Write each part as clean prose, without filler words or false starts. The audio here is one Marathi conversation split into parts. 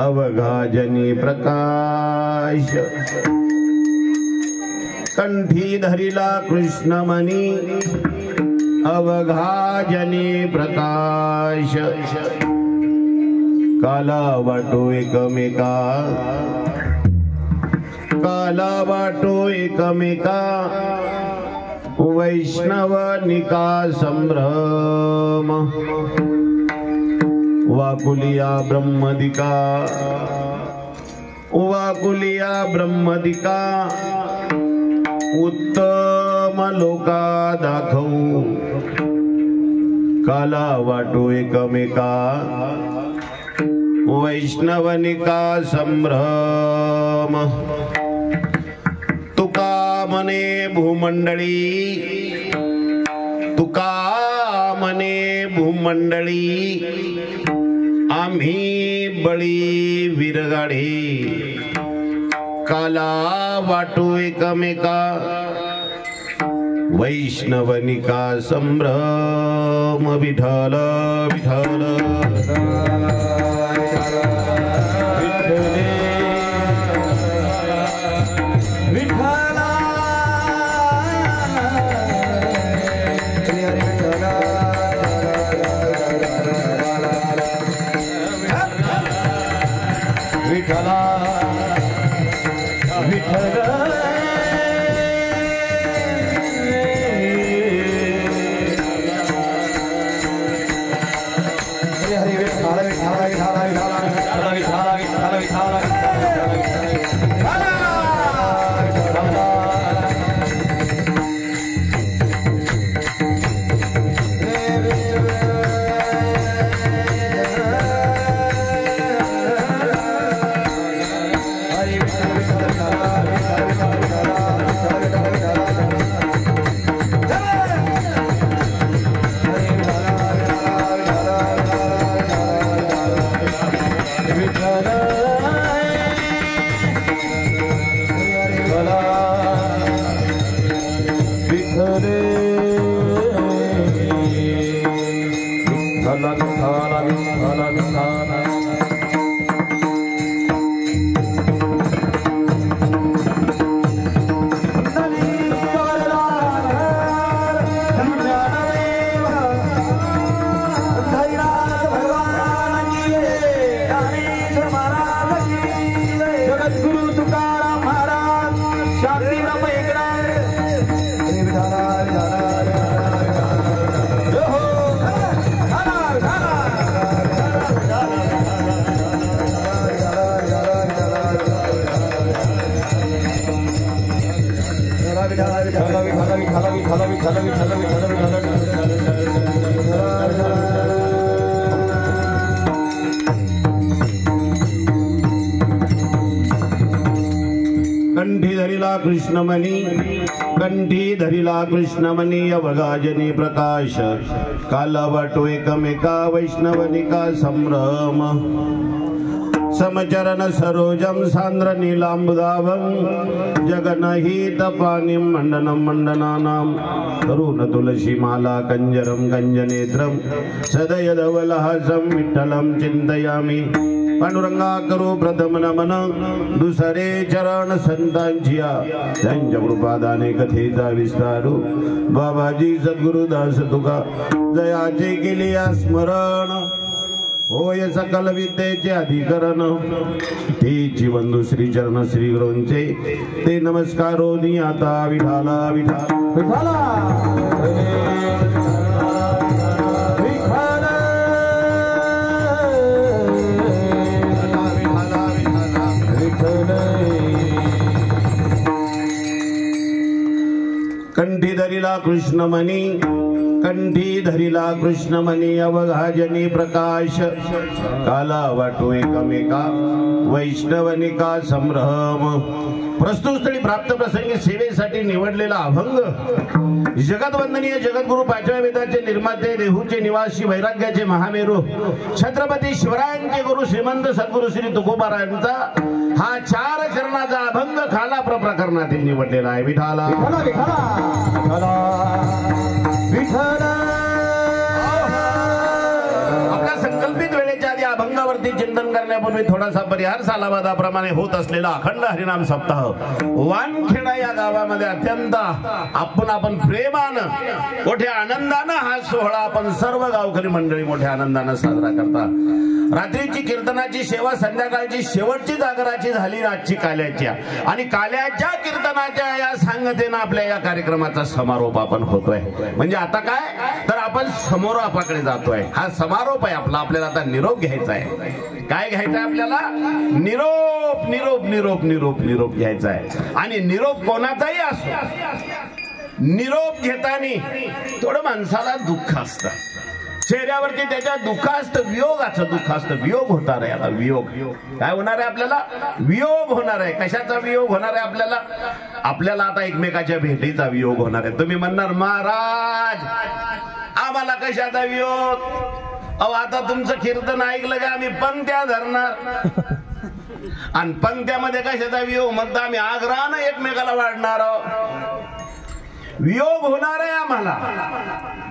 अवघाजनी प्रकाश कंठी धरिला कृष्णमणी अवघाजनी प्रकाश काला वाटो एकमेका काला वाटो एकमेका वैष्णवनिका संभ्रम वाकुलिया ब्रह्मदिका वाकुलिया ब्रह्मदिका उत्तम लोका दाखवू काला वाटो एकमेका वैष्णवनिका संभ्रम तुका मने भूमंडळी तुका मने भूमंडळी आम्ही बळी विरगाढे काला वाटो एकमेका वैष्णवनिका संभ्रम विठ्ठल विठ्ठल कंठी धरिला कृष्णमणी कंठी धरिला कृष्णमणी अवघाजनी प्रकाश काला वाटो एकमेका वैष्णवनिका संभ्रम समचरण सरोजम सांद्र नीलांबुदाभं जगन्नहित पाणिं मंडनं मंडनानां तरुण तुलसी माला कंजरं कंजनेत्रं सदयधवलहासं विठ्ठलं चिंतयामि पांडुरंगा करो प्रथम नमन दुसरे चरण संतांचिया त्यांच्या कृपादाने कथेचा विस्तारू बाबाजी सद्गुरुदास तुका जयाचे केले स्मरण होय सकल विद्येचे अधिकरण तेची बंधू श्री चरण श्री गुरूंचे ते नमस्कारोनी आता विठाला विठाला कंठी धरिला कृष्णमणी कंठी धरिला कृष्णमणी अवघाजनी प्रकाश काला वाटो एकमेका वैष्णवनिका संभ्रम प्रस्तुत स्थळी प्राप्त प्रसंगी सेवेसाठी निवडलेला अभंग जगतवंदनीय जगद्गुरु पाचव्या वेदाचे निर्माते देहूचे निवासी वैराग्याचे महामेरू छत्रपती शिवरायांचे गुरु श्रीमंत सद्गुरु श्री तुकोबारायांचा हा 4 चरणाचा अभंग खाला प्रकरणातील निवडलेला आहे विठाला आपल्या संकल्पित वेळेच्या आधी या अभंगावरती चिंतन करण्यापूर्वी थोडासा परिहार सालाबादाप्रमाणे होत असलेला अखंड हरिनाम सप्ताह वानखेडा या गावामध्ये अत्यंत आपण प्रेमानं मोठ्या आनंदानं हा सोहळा आपण सर्व गावकरी मंडळी मोठ्या आनंदानं साजरा करता। रात्रीची कीर्तनाची सेवा संध्याकाळची शेवटची जागराची झाली आजची काल्याच्या आणि काल्याच्या कीर्तनाच्या या सांगतेनं आपल्या या कार्यक्रमाचा समारोप आपण होतोय। म्हणजे आता काय तर आपण समारोपाकडे जातोय। हा समारोप आहे आपला। आपल्याला आता निरोप घ्यायचा आहे। काय घ्यायचं आहे आपल्याला? निरोप निरोप निरोप निरोप निरोप घ्यायचा आहे। आणि निरोप कोणाचाही असो, निरोप घेताना थोडं माणसाला दुःख असतं, चेहऱ्यावरती त्याच्या दुःख असतं, वियोगाचं दुःख असतं। वियोग होणार आहे आता, वियोग काय होणार आहे आपल्याला? वियोग होणार आहे। कशाचा वियोग होणार आहे आपल्याला? आपल्याला आता एकमेकाच्या भेटीचा वियोग होणार आहे। तुम्ही म्हणणार महाराज आम्हाला कशाचा वियोग? अहो आता तुमचं कीर्तन ऐकलं का आम्ही पंक्त्या धरणार आणि पंक्त्यामध्ये कशाचा वियोग म्हणता आम्ही आग्रहानं एकमेकाला वाढणार आहोत। वियोग होणार आहे आम्हाला,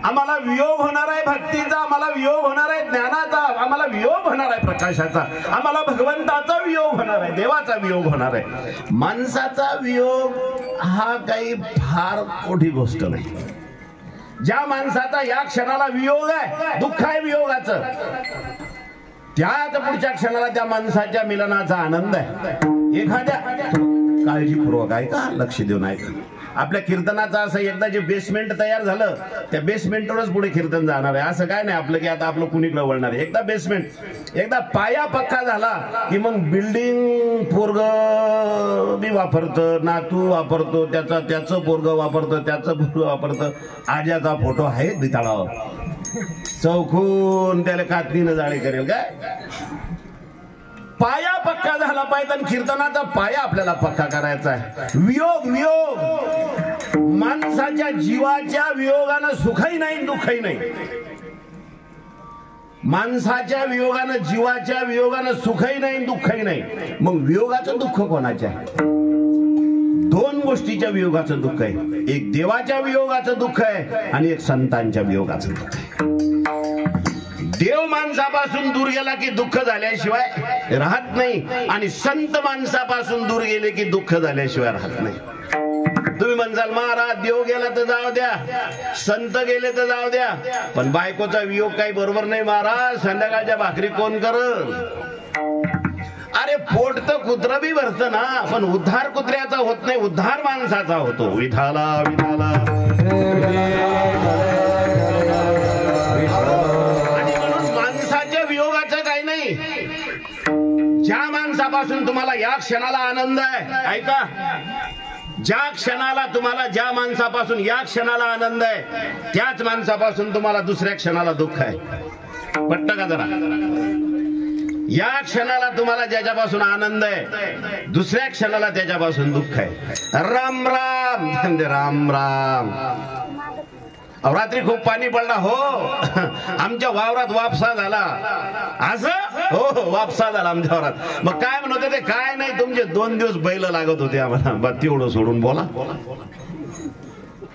आम्हाला वियोग होणार आहे भक्तीचा, आम्हाला वियोग होणार आहे ज्ञानाचा, आम्हाला वियोग होणार आहे प्रकाशाचा, आम्हाला भगवंताचा वियोग होणार आहे, देवाचा वियोग होणार आहे। माणसाचा वियोग हा काही फार मोठी गोष्ट नाही। ज्या माणसाचा या क्षणाला वियोग आहे, दुःख आहे वियोगाचं, त्याच पुढच्या क्षणाला त्या माणसाच्या मिलनाचा आनंद आहे। एखाद्या काळजीपूर्वक ऐका, लक्ष देऊन ऐका। आपल्या कीर्तनाचं असं एकदा जे बेसमेंट तयार झालं त्या बेसमेंटवरच पुढे कीर्तन जाणार आहे। असं काय नाही आपलं की आता आपलं कुणीकडे वळणार आहे। एकदा बेसमेंट, एकदा पाया पक्का झाला की मग बिल्डिंग पोरग बी वापरतं, नातू वापरतो, त्याचं पोरग वापरतं, त्याचं पोरग वापरतं। आज्याचा फोटो आहे बिताळावर चौकून त्याला कातनीनं जाळे करेल काय? पाया पक्का झाला पाहिजे आणि कीर्तनाचा पाया आपल्याला पक्का करायचा आहे। वियोग, वियोग माणसाच्या जीवाच्या वियोगानं सुखही नाही दुःखही नाही। माणसाच्या वियोगानं, जीवाच्या वियोगानं सुखही नाही दुःखही नाही। मग वियोगाचं दुःख कोणाचं आहे? दोन गोष्टीच्या वियोगाचं दुःख आहे। एक देवाच्या वियोगाचं दुःख आहे आणि एक संतांच्या वियोगाचं दुःख आहे। देव माणसापासून दूर गेला की दुःख झाल्याशिवाय राहत नाही आणि संत माणसापासून दूर गेले की दुःख झाल्याशिवाय राहत नाही। तुम्ही म्हणसाल महाराज देव गेला तर जाऊ द्या, संत गेले तर जाऊ द्या, पण बायकोचा वियोग काही बरोबर नाही महाराज। संध्याकाळच्या भाकरी कोण करल? अरे पोट तर कुत्र बी भरतं ना, पण उद्धार कुत्र्याचा होत नाही, उद्धार माणसाचा होतो। विठाला विठाला ज्या माणसापासून तुम्हाला या क्षणाला आनंद आहे, ऐका, ज्या क्षणाला तुम्हाला, ज्या माणसापासून या क्षणाला आनंद आहे त्याच माणसापासून तुम्हाला दुसऱ्या क्षणाला दुःख आहे। पटतं का जरा? या क्षणाला तुम्हाला ज्याच्यापासून आनंद आहे दुसऱ्या क्षणाला त्याच्यापासून दुःख आहे। राम राम राम राम। रात्री खूप पाणी पडला हो, आमच्या वावरात वापसा झाला। असं हो, वापसा झाला आमच्या वावरात। मग काय म्हणत होते? काय नाही, तुमचे 2 दिवस बैल लागत होते आम्हाला। बस तेवढं सोडून बोला,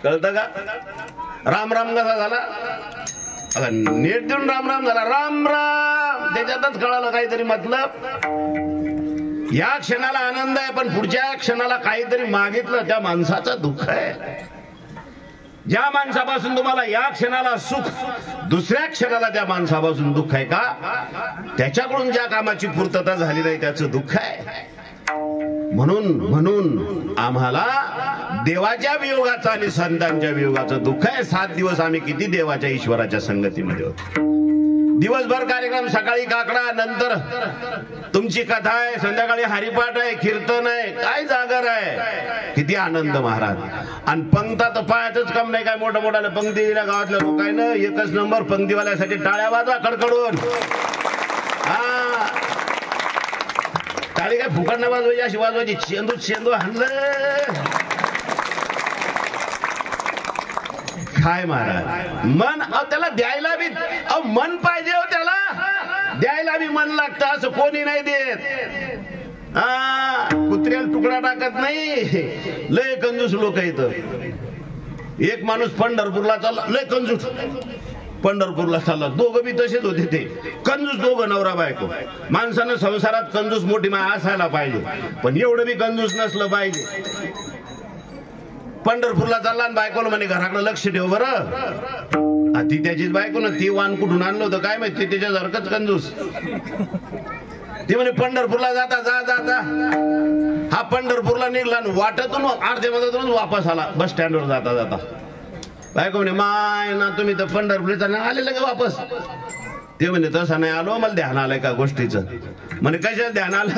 कळतं का? राम राम कसा झाला? नेट देऊन राम राम झाला। राम राम त्याच्यातच कळालं काहीतरी मतलब। या क्षणाला आनंद आहे पण पुढच्या क्षणाला काहीतरी मागितलं त्या माणसाचं दुःख आहे। ज्या माणसापासून तुम्हाला या क्षणाला सुख दुसऱ्या क्षणाला त्या माणसापासून दुःख आहे का? त्याच्याकडून ज्या कामाची पूर्तता झाली नाही त्याचं दुःख आहे। म्हणून आम्हाला देवाच्या वियोगाचं आणि संतांच्या वियोगाचं दुःख आहे। 7 दिवस आम्ही किती देवाच्या ईश्वराच्या संगतीमध्ये होतो। दिवसभर कार्यक्रम, सकाळी काकडा, नंतर तुमची कथा आहे, संध्याकाळी हरिपाठ आहे, कीर्तन आहे, काय जागर आहे, किती आनंद महाराज। आणि पंक्ता तर पायातच कम नाही, काय मोठ्या मोठ्या पंक्ती दिल्या गावातल्या लोकांना। एकच नंबर पंक्तीवाल्यासाठी टाळ्या वाजवा कडकडून। हा, टाळी काय फुकट नाही वाजवायची, अशी वाजवायची, चेंदू चेंदू हाणलं काय महाराज। मन त्याला द्यायला बी मन पाहिजे हो, त्याला द्यायला बी मन लागतं, असं कोणी नाही देत। कुत्र्याला तुकडा टाकत नाही, लय कंजूस लोक इथं। एक माणूस पंढरपूरला चालला, लय कंजूस, पंढरपूरला चालला, दोघं बी तसेच होते ते कंजूस, दोघं नवरा बायको. माणसानं संसारात कंजूस मोठी माय असायला पाहिजे, पण एवढं बी कंजूस नसलं पाहिजे. पंढरपूरला चालला आणि बायकोला म्हणे घराकडे लक्ष ठेव बरं. ती त्याचीच बायको ना, ती वाण कुठून आणलं होतं काय माहिती, त्याच्यासारखंच कंजूस. ती म्हणे पंढरपूरला जाता जा जा. हा पंढरपूरला निघला आणि वाटातून अर्ध्या मधातूनच वापस आला बस स्टँडवर जाता जाता. बायको म्हणे माय ना तुम्ही तर पंढरपूरला आलेलं का वापस. ते म्हणे तसं नाही आलो, मला ध्यान आलंय का गोष्टीचं. म्हणे कशाच ध्यान आलं.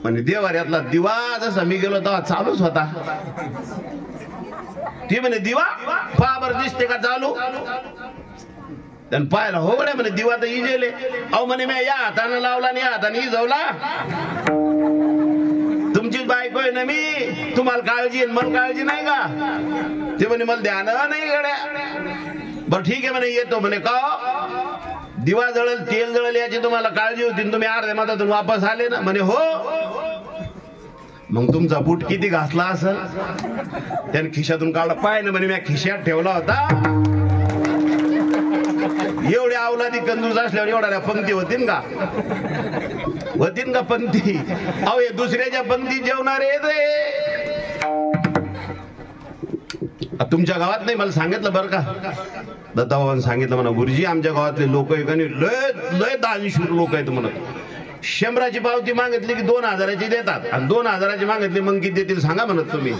म्हणे देवाऱ्यातला दिवा जसा मी गेलो तेव्हा चालूच होता. ती म्हणे दिवा पहा बरं दिसते का चालू. त्यानं पाहिला हो गड्या म्हणे दिवा तर इजेले. अहो म्हणे मी या हाताने लावला आणि या हाताने इजवला. तुमचीच बायको आहे ना मी, तुम्हाला काळजी आहे मला काळजी नाही का. ते म्हणे मला ध्यान नाही गड्या. बरं ठीक आहे म्हणे येतो. म्हणे का दिवा जळल तेल जळल याची तुम्हाला काळजी होती, तुम्ही अर्ध्या मधातून वापस आले ना. म्हणे हो. मग तुमचा बूट किती घासला असेल. त्याने खिशातून काढला, पाहिलं म्हणे मी खिशात ठेवला होता. एवढ्या अवलादी कंजूस असल्यावर एवढ्या पंक्ती होतीन का, होतीन का पंक्ती. अहो हे दुसऱ्याच्या पंक्ती जेवणारे तुमच्या गावात नाही. मला सांगितलं बरं का दत्ताबाबांनी सांगितलं म्हणा, गुरुजी आमच्या गावातले लोक आहे का नाही लय लय दानशूर लोक आहेत म्हणत. 100ची पावती मागितली की 2000ची देतात, आणि 2000ची मागितली मग किती देतील सांगा म्हणत तुम्ही.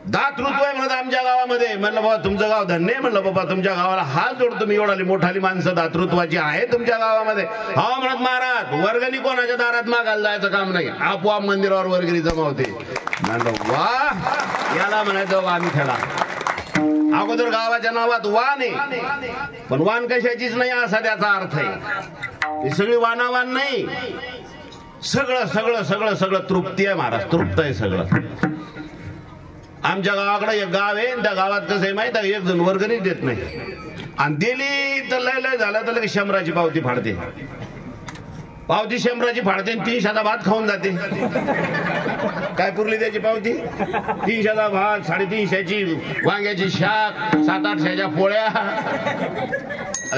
दातृत्व आहे म्हणत आमच्या गावामध्ये. म्हणलं बाबा तुमचं गाव धन्य आहे. म्हणलं बाबा तुमच्या गावाला हात जोडतो मी, एवढाली मोठाली माणसं दातृत्वाची आहे तुमच्या गावामध्ये. हा म्हणत महाराज वर्गणी कोणाच्या दारात मागायला जायचं काम नाही, आपोआप मंदिरावर वर्गणी जमा होते. म्हणलं वा, याला म्हणायचं वान खेळा. अगोदर गावाच्या नावात वान आहे, पण वान कशाचीच नाही असा त्याचा अर्थ आहे. ही सगळी वानावान नाही, सगळं सगळं सगळं सगळं तृप्ती आहे महाराज, तृप्त आहे सगळं. आमच्या गावाकडे एक गाव आहे, त्या गावात कसं आहे माहिती आहे, एक जण वर्गणी देत नाही, आणि दिली तर लय लय झालं तर लगेच 100ची पावती फाडते. पावती 100ची फाडते, 300चा भात खाऊन जाते. काय पुरली त्याची पावती, 300चा भात, 350ची वांग्याची शाक, 700-800च्या पोळ्या.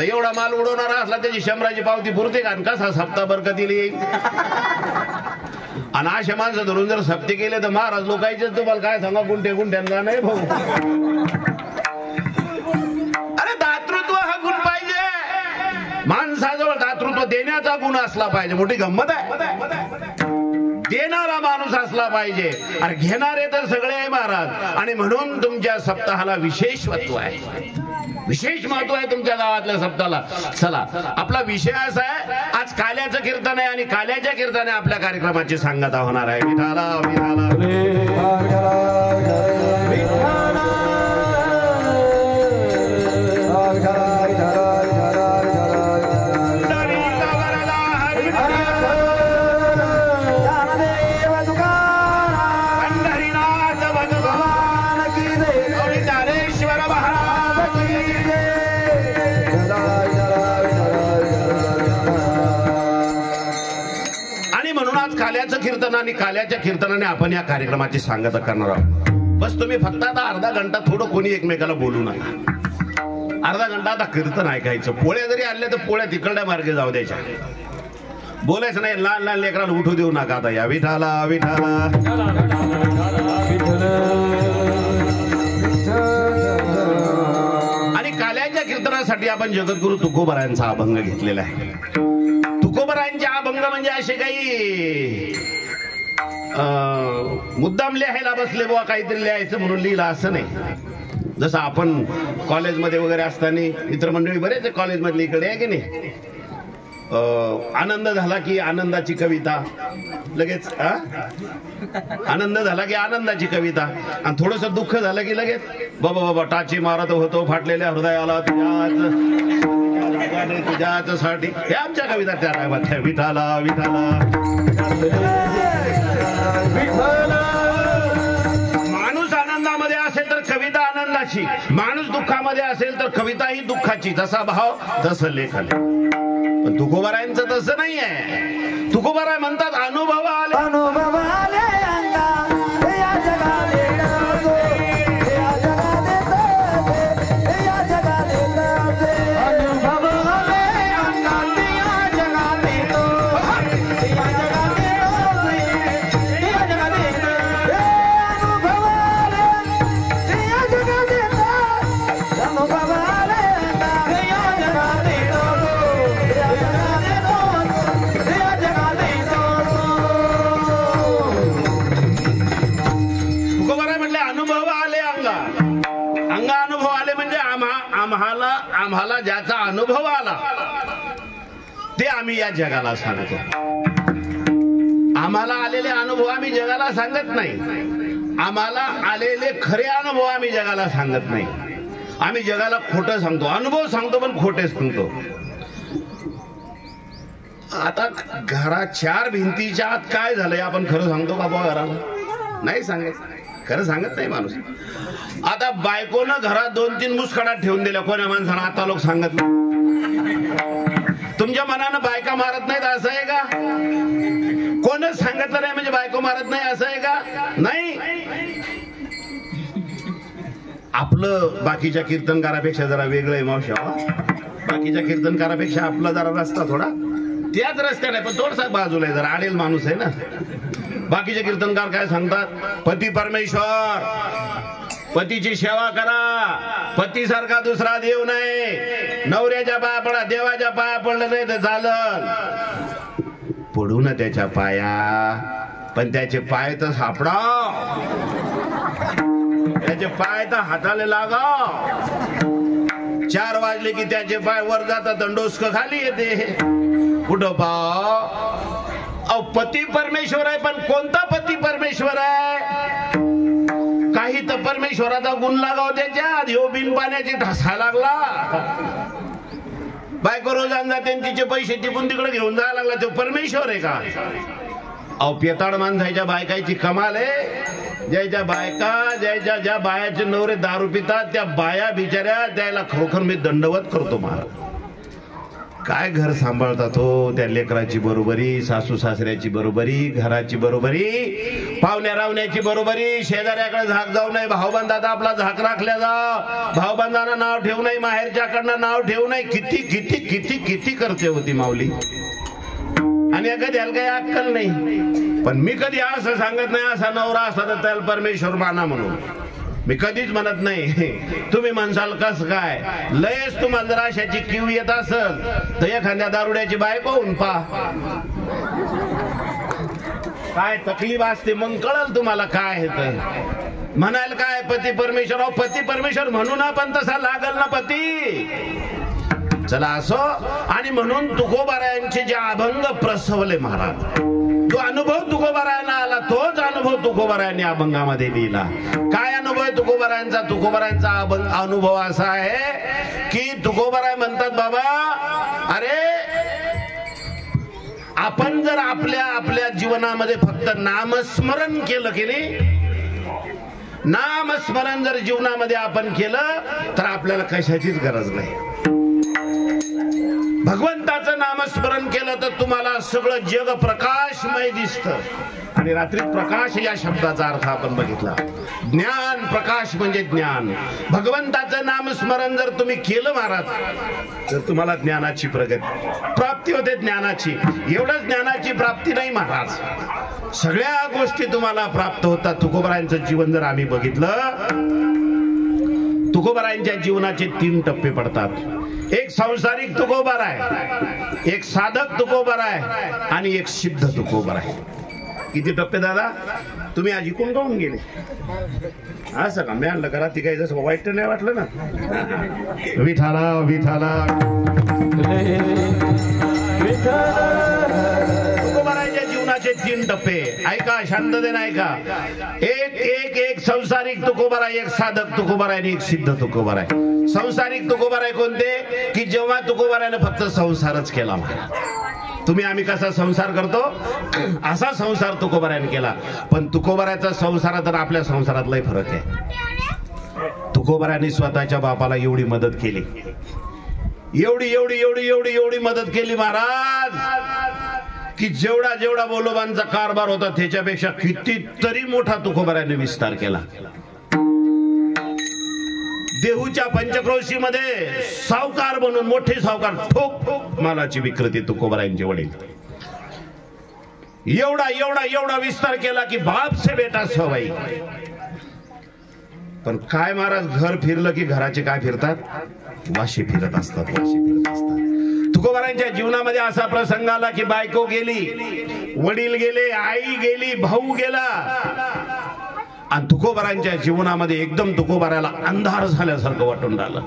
एवढा माल उडवणारा असला त्याची 100ची पावती पुरते का, कसा सप्ताभर कधी येईल. आणि अशा माणसं धरून जर सप्ते केले तर महाराज लोकांचे तुम्हाला काय सांगा गुंठ्यांना नाही भाऊ. अरे दातृत्व हा गुण पाहिजे माणसाजवळ, दातृत्व देण्याचा गुण असला पाहिजे. मोठी गंमत आहे, देणारा माणूस असला पाहिजे, अरे घेणारे तर सगळे आहे महाराज. आणि म्हणून तुमच्या सप्ताहाला विशेष महत्व आहे, विशेष महत्व आहे तुमच्या गावातल्या सप्ताहाला. चला आपला विषय असा आहे, आज काल्याचं कीर्तन आहे आणि काल्याच्या कीर्तनाने आपल्या कार्यक्रमाची सांगता होणार आहे. विठाला विठाला काल्याचं कीर्तन आणि काल्याच्या कीर्तनाने आपण या कार्यक्रमाची सांगता करणार आहोत. बस तुम्ही फक्त आता अर्धा घंटा थोडं कोणी एकमेकाला बोलू नका. अर्धा घंटा आता कीर्तन ऐकायचं. पोळ्या जरी आणल्या तर पोळ्या तिकडल्या मार्गे जाऊ द्यायच्या, बोलायचं नाही. लहान लहान लेकरांना उठू देऊ नका. आता या विठाला विठाला. आणि काल्याच्या कीर्तनासाठी आपण जगद्गुरु तुकोबारायांचा अभंग घेतलेला आहे. तुकोबारायांचे अभंग म्हणजे असे काही मुद्दाम लिहायला बसले बुवा काहीतरी लिहायचं म्हणून लिहिलं असं नाही. जसं आपण कॉलेजमध्ये वगैरे असताना मित्रमंडळी बरेच कॉलेजमधले इकडे आहे की नाही, आनंद झाला की आनंदाची कविता लगेच, आनंद झाला की आनंदाची कविता, आणि थोडस दुःख झालं की लगेच बाबा बाबा टाची मारत होतो फाटलेल्या हृदयाला तुझ्याच साठी. हे आमच्या कविता त्या टायमात विठाला विठाला. माणूस आनंदामध्ये असेल तर कविता आनंदाची, माणूस दुःखामध्ये असेल तर कविता ही दुःखाची. जसा भाव तसं लेखन. पण तुकोबारायांचं तसं नाही आहे. तुकोबाराय म्हणतात अनुभव आले, अनुभव आले अंगा या जगाले, या जगाले आम्हाला ज्याचा अनुभव आला ते आम्ही या जगाला सांगतो. आम्हाला आलेले अनुभव आम्ही जगाला सांगत नाही. आम्हाला आलेले खरे अनुभव आम्ही जगाला सांगत नाही. आम्ही जगाला खोटं सांगतो. अनुभव सांगतो पण खोटे सांगतो. आता घरात चार भिंतीच्या आत काय झालंय आपण खरं सांगतो का बुवा घराला? नाही सांगत. खरं सांगत नाही माणूस. आता बायकोनं घरात 2-3 मुसखडात ठेवून दिल्या कोण्या माणसानं आता लोक सांगत नाही. तुमच्या मनानं बायका मारत नाहीत असं आहे का? कोणच सांगितलं नाही म्हणजे बायको मारत नाही असं आहे का? नाही. आपलं बाकीच्या कीर्तनकारापेक्षा जरा वेगळं आहे मावशा. बाकीच्या कीर्तनकारापेक्षा आपला जरा रस्ता थोडा त्याच रस्त्याने पण थोडसा बाजूला आहे. जरा आडेल माणूस आहे ना. बाकीचे कीर्तनकार काय सांगतात? पती परमेश्वर, पतीची सेवा करा, पती सारखा दुसरा देव नाही, नवऱ्याच्या पाया पडा, देवाच्या पाया पडलं नाही तर चालल. पडू ना त्याच्या पाया, पण त्याचे पाय तर सापडा, त्याचे पाय तर हाताला लागा. 4 वाजले की त्याचे पाय वर जातात, दंडोस्क खाली येते. कुठं पाव? पती परमेश्वर आहे, पण कोणता पती परमेश्वर आहे? काही तर परमेश्वराचा गुण लागाव त्याच्यात. ह्यो बिन पाण्याची ढासा लागला. बायको रोज जाते तिचे पैसे टिपून तिकडे घेऊन जायला लागला. तो परमेश्वर आहे का? पेताड माणसाच्या बायकाची कमाल आहे. ज्याच्या बायका ज्या बायाचे नवरे दारू पितात त्या बाया बिचाऱ्या त्याला खरोखर मी दंडवत करतो महाराज. काय घर सांभाळतात हो. त्या लेकराची बरोबरी, सासू सासऱ्याची बरोबरी, घराची बरोबरी, पाहुण्या रावण्याची बरोबरी, शेजाऱ्याकडे झाक जाऊ नये, भाऊबंधाचा आपला झाक राखल्या जा, भाऊबंधांना नाव ठेवू नये, माहेरच्याकडनं नाव ठेवू नये. किती किती किती किती करते होती माऊली. आणि कधी याला काही अक्कल नाही. पण मी कधी असं सांगत नाही असा नवरा असता तर त्याला परमेश्वर माना म्हणून. मी कधीच म्हणत नाही. तुम्ही म्हणसाल कस काय? लयच तुम्हाला जर अशाची कीव येत असेल तर एखाद्या दारुड्याची बायको होऊन पहा. काय तकलीफ असते मग कळल तुम्हाला काय आहे तर. म्हणाल काय पती परमेश्वर? पती परमेश्वर म्हणून आपण तसा लागल ना पती. चला असो. आणि म्हणून तुकोबारायांचे जे अभंग प्रसवले महाराज, जो अनुभव तुकोबारायांना आला तोच अनुभव तुकोबारायांनी अभंगामध्ये लिहिला. काय अनुभव आहे तुकोबारायांचा? तुकोबारायांचा अनुभव असा आहे की तुकोबाराय म्हणतात बाबा, अरे आपण जर आपल्या जीवनामध्ये फक्त नामस्मरण केलं की नाही, नामस्मरण जर जीवनामध्ये आपण केलं तर आपल्याला कशाचीच गरज नाही. भगवंताचं नामस्मरण केलं तर तुम्हाला सगळं जग प्रकाशमय दिसतं. आणि रात्री प्रकाश या शब्दाचा अर्थ आपण बघितला. ज्ञान, प्रकाश म्हणजे ज्ञान. भगवंताचं नामस्मरण जर तुम्ही केलं महाराज तर तुम्हाला ज्ञानाची प्राप्ती होते. ज्ञानाची एवढंच ज्ञानाची प्राप्ती नाही महाराज, सगळ्या गोष्टी तुम्हाला प्राप्त होतात. तुकोबारायांचं जीवन जर आम्ही बघितलं, तुकोबारायांच्या जीवनाचे 3 टप्पे पडतात. एक सांसारिक तुकोबार आहे, एक साधक तुकोबार आहे आणि एक सिद्ध तुकोबार आहे. किती टप्पे दादा? तुम्ही आज इकून गाऊन गेले असं का? मी आणलं करा ती काही जसं वाईट नाही वाटलं ना. विठाला विठाला तुकोबारांच्या जीवनाचे 3 टप्पे ऐका, शांततेने ऐका. एक संसारिक तुकोबार आहे, एक साधक तुकोबार आहे आणि एक सिद्ध तुकोबार आहे. संसारिक तुकोबार आहे कोणते? की जेव्हा तुकोबाराने फक्त संसारच केला. तुम्ही आम्ही कसा संसार करतो असा संसार तुकोबाराने केला. पण तुकोबाराचा संसार तर आपल्या संसारात लय फरक आहे. तुकोबाराने स्वतःच्या बापाला एवढी मदत केली, एवढी एवढी एवढी एवढी एवढी मदत केली महाराज, की जेवढा जेवढा बोलोबांचा कारभार होता त्याच्यापेक्षा कितीतरी मोठा तुकोबाराने विस्तार केला. देहूच्या पंचक्रोशीमध्ये सावकार बनून मोठे सावकार, ठोक मालाची विक्रेते तुकोबारायांचे वडील. एवढा एवढा एवढा विस्तार केला की बाप से बेटा सवाई. पण काय महाराज, घर फिरलं की घराचे काय फिरतात? वाशी फिरत असतात, वाशी फिरत असतात. तुकोबारायांच्या जीवनामध्ये असा प्रसंग आला की बायको गेली, वडील गेले, आई गेली, भाऊ गेला. आणि तुकोबारांच्या जीवनामध्ये एकदम तुकोबाराला अंधार झाल्यासारखं वाटून राहिलं.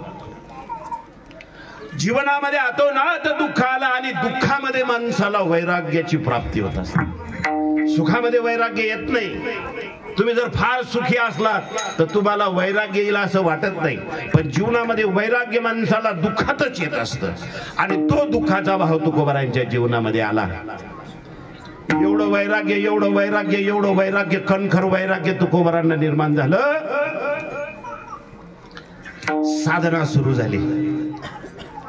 जीवनामध्ये अतोनात दुःख आला आणि दुःखामध्ये माणसाला वैराग्याची प्राप्ती होत असते। सुखामध्ये वैराग्य येत नाही। तुम्ही जर फार सुखी असलात तर तुम्हाला वैराग्य येईल असं वाटत नाही, पण जीवनामध्ये वैराग्य माणसाला दुःखातच येत असतं आणि तो दुःखाचा भाव तुकोबारायांच्या जीवनामध्ये आला। एवढं वैराग्य एवढं वैराग्य एवढं वैराग्य कणखर वैराग्य तुकोबारांना निर्माण झालं। साधना सुरू झाली।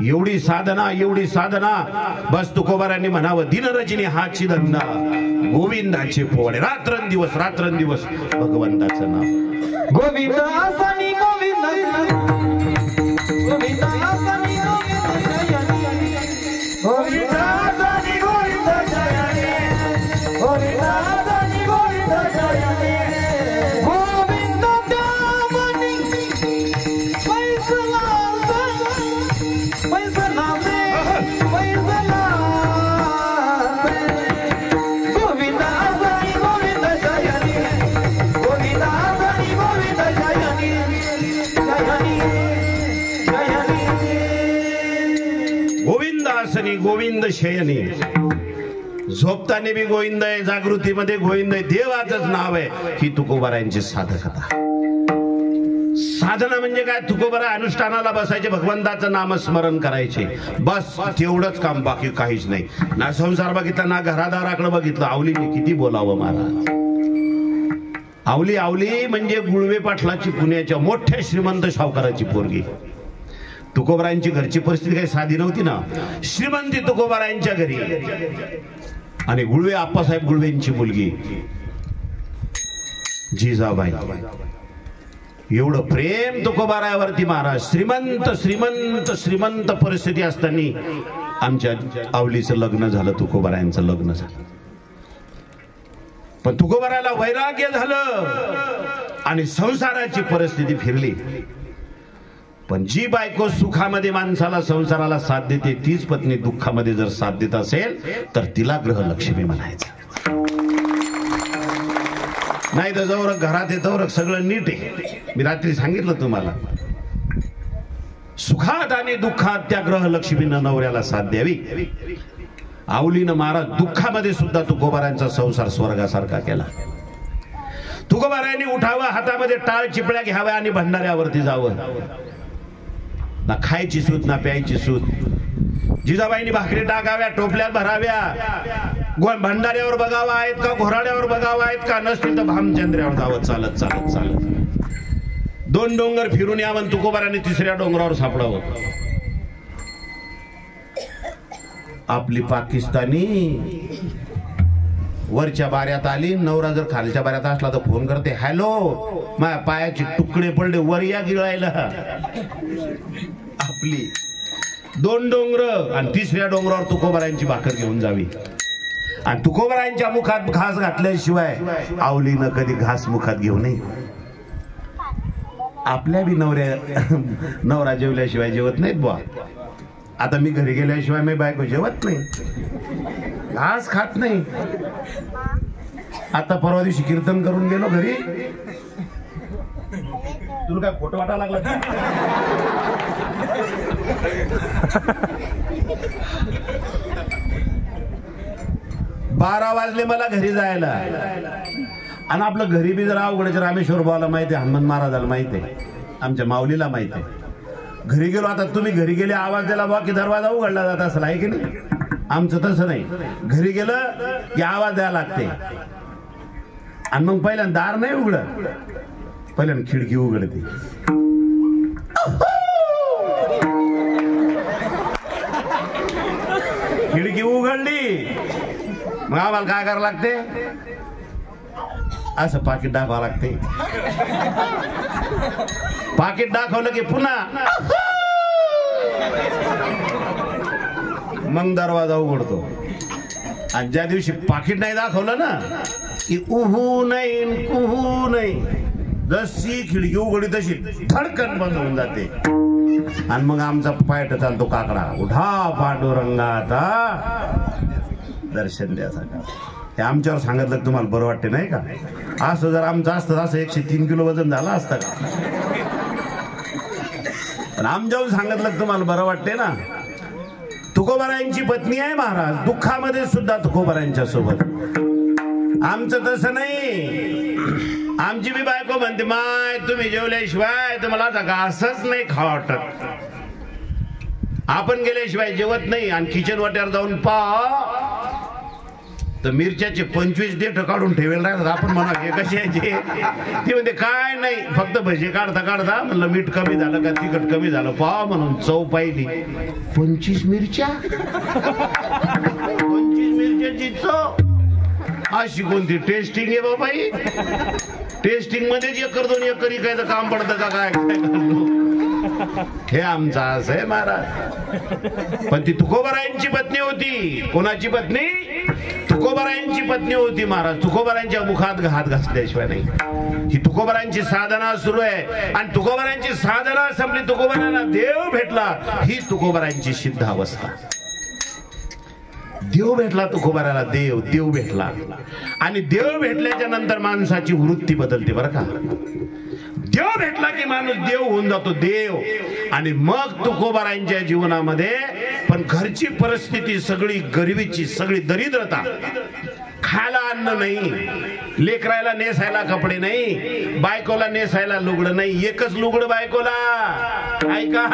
एवढी साधना बस तुकोबारांनी म्हणावं दिनरजनी हाची धंदा गोविंदाचे पोवाडे रात्रंदिवस भगवंताचं नाव गोविंद आसनी गोविंद गोविंद आसनी गोविंद आसनी गोविंद जय गोविंद आसनी गोविंद जय गोविंद दामनी पैसला गोविंद आसनी गोविंद जय गोविंद आसनी गोविंद गोविंदासनी गोविंद शयनी झोपताना बी गोविंद आहे, जागृतीमध्ये गोविंद आहे, देवाचंच नाव आहे। ही तुकोबारायांची साधकता। साधना म्हणजे काय? तुकोबारा अनुष्ठानाला बसायचे, भगवंताचं नामस्मरण करायचे, बस तेवढंच काम, बाकी काहीच नाही। ना संसार बघितला ना घरादाराकडे बघितलं। आवलीने किती बोलावं महाराज। आवली म्हणजे गुळवे पाटलाची पुण्याच्या मोठ्या श्रीमंत सावकाराची पोरगी। तुकोबारायांची घरची परिस्थिती काही साधी नव्हती ना। श्रीमंती तुकोबारायांच्या घरी आणि गुळवे आप्पासाहेब गुळवेंची मुलगी जिजाबाई। एवढं प्रेम तुकोबारायावरती महाराज। श्रीमंत श्रीमंत श्रीमंत परिस्थिती असताना आमच्या आवलीचं लग्न झालं, तुकोबारायांचं लग्न झालं। पण तुकोबाराला वैराग्य झालं आणि संसाराची परिस्थिती फिरली। पण जी बायको सुखामध्ये माणसाला संसाराला साथ देते तीच पत्नी दुःखामध्ये जर साथ देत असेल तर तिला ग्रहलक्ष्मी म्हणायचं। नाही तर जवळ घरात येतं सगळं नीट आहे। मी रात्री सांगितलं तुम्हाला, सुखात आणि दुःखात त्या ग्रहलक्ष्मीनं नवऱ्याला साथ द्यावी। आवलीनं महाराज दुःखामध्ये सुद्धा तुकोबारायांचा संसार स्वर्गासारखा केला। तुकोबारायांनी उठावं, हातामध्ये टाळ चिपळ्या घ्याव्या आणि भंडाऱ्यावरती जावं। ना खायची सूत ना प्यायची सूत। जिजाबाईंनी भाकरी टाकाव्या, टोपल्यात भराव्या, भंडाऱ्यावर बघावा आहेत का घोराड्यावर बघावा आहेत का, नसतील तर भामचंद्र्यावर जावं चालत चालत चालत। 2 डोंगर फिरून यावं, तुकोबारांनी 3ऱ्या डोंगरावर सापडावं। आपली पाकिस्तानी वरच्या बाऱ्यात आली, नवरा जर खालच्या बाऱ्यात असला तर फोन करते, हॅलो माझ्या पायाचे तुकडे पडले वर या गिळायला। आपली 2 डोंगर आणि 3ऱ्या डोंगरावर तुकोबारायांची भाकर घेऊन जावी। आणि तुकोबारायांच्या मुखात घास घातल्याशिवाय आवलीनं कधी घास मुखात घेऊ नये। आपल्या बी नवरा जेवल्याशिवाय जेवत नाहीत बुवा। आता मी घरी गेल्याशिवाय मी बायको जेवत नाही, घास खात नाही। आता परवा दिवशी कीर्तन करून गेलो घरी, तुला काय फोटो वाटायला लागला? 12 वाजले मला घरी जायला। आणि आपलं घरी बी जरा अवघड, रामेश्वर बाबाला माहिती आहे, हनुमान महाराजाला माहिती आहे, आमच्या माऊलीला माहिती आहे। घरी गेलो, आता तुम्ही घरी गेले आवाज दिला बा की दरवाजा उघडला जात असेल, आहे की नाही? आमचं तसं नाही, घरी गेलं की आवाज द्यायला लागते। आणि मग पहिल्यांदा दार नाही उघडत, पहिल्यांदा खिडकी उघडते। खिडकी उघडली मग आम्हाला काय करावं लागते? असं पाकिट दाखवावं लागते। पाकिट दाखवलं की पुन्हा मग दरवाजा उघडतो। आणि ज्या दिवशी पाकिट नाही दाखवलं ना की उहू नाही कुहू नाही, जशी खिडकी उघडी तशी धडकन बंद होऊन जाते। आणि मग आमचा पायट चालतो काकडा, उठा पांडुरंगाचा दर्शन द्यासाठी। हे आमच्यावर सांगितलं तुम्हाला बरं वाटते नाही का? असं जर आमचं असतं असं 103 किलो वजन झालं असतं का? पण आमच्यावर सांगितलं तुम्हाला बरं वाटते ना? तुकोबारायांची पत्नी आहे महाराज, दुःखामध्ये सुद्धा तुकोबारायांच्या सोबत. आमचं तसं नाही. आमची बी बायको म्हणते, माय तुम्ही जेवल्याशिवाय तुम्हाला आता घासच नाही खावा वाटत. आपण गेल्याशिवाय जेवत नाही. आणि किचन वाट्यावर जाऊन पहा तर मिरच्याचे 25 देठ काढून ठेवेल राहतात. आपण म्हणा हे कशाचे, ते म्हणते काय नाही फक्त भजी काढता काढता म्हणलं मीठ कमी झालं का तिखट कमी झालं पहा म्हणून चव पाहिली. 25 मिरच्या, 25 मिरच्याची चव, अशी कोणती टेस्टिंग आहे बाबाई? टेस्टिंग मध्ये 1-2 एकर इकायचं काम पडतं का काय? हे आमचा असं आहे महाराज. पण ती तुकोबारायांची पत्नी होती. कोणाची पत्नी? तुकोबारायांची पत्नी होती महाराज. तुकोबारायांच्या मुखात घात घासल्याशिवाय नाही. ही तुकोबारायांची साधना सुरू आहे. आणि तुकोबारायांची साधना संपली, तुकोबारायांना देव भेटला. ही तुकोबारायांची सिद्ध अवस्था. देव भेटला तुकोबाराला, देव भेटला. आणि देव भेटल्याच्या नंतर माणसाची वृत्ती बदलते बरं का. देव भेटला की माणूस देव होऊन जातो, देव. आणि मग तुकोबारायांच्या जीवनामध्ये पण घरची परिस्थिती सगळी गरिबीची, सगळी दरिद्रता, खायला अन्न नाही, लेकरायला नेसायला कपडे नाही, बायकोला नेसायला लुगडं नाही. एकच लुगडं बायकोला, ऐका,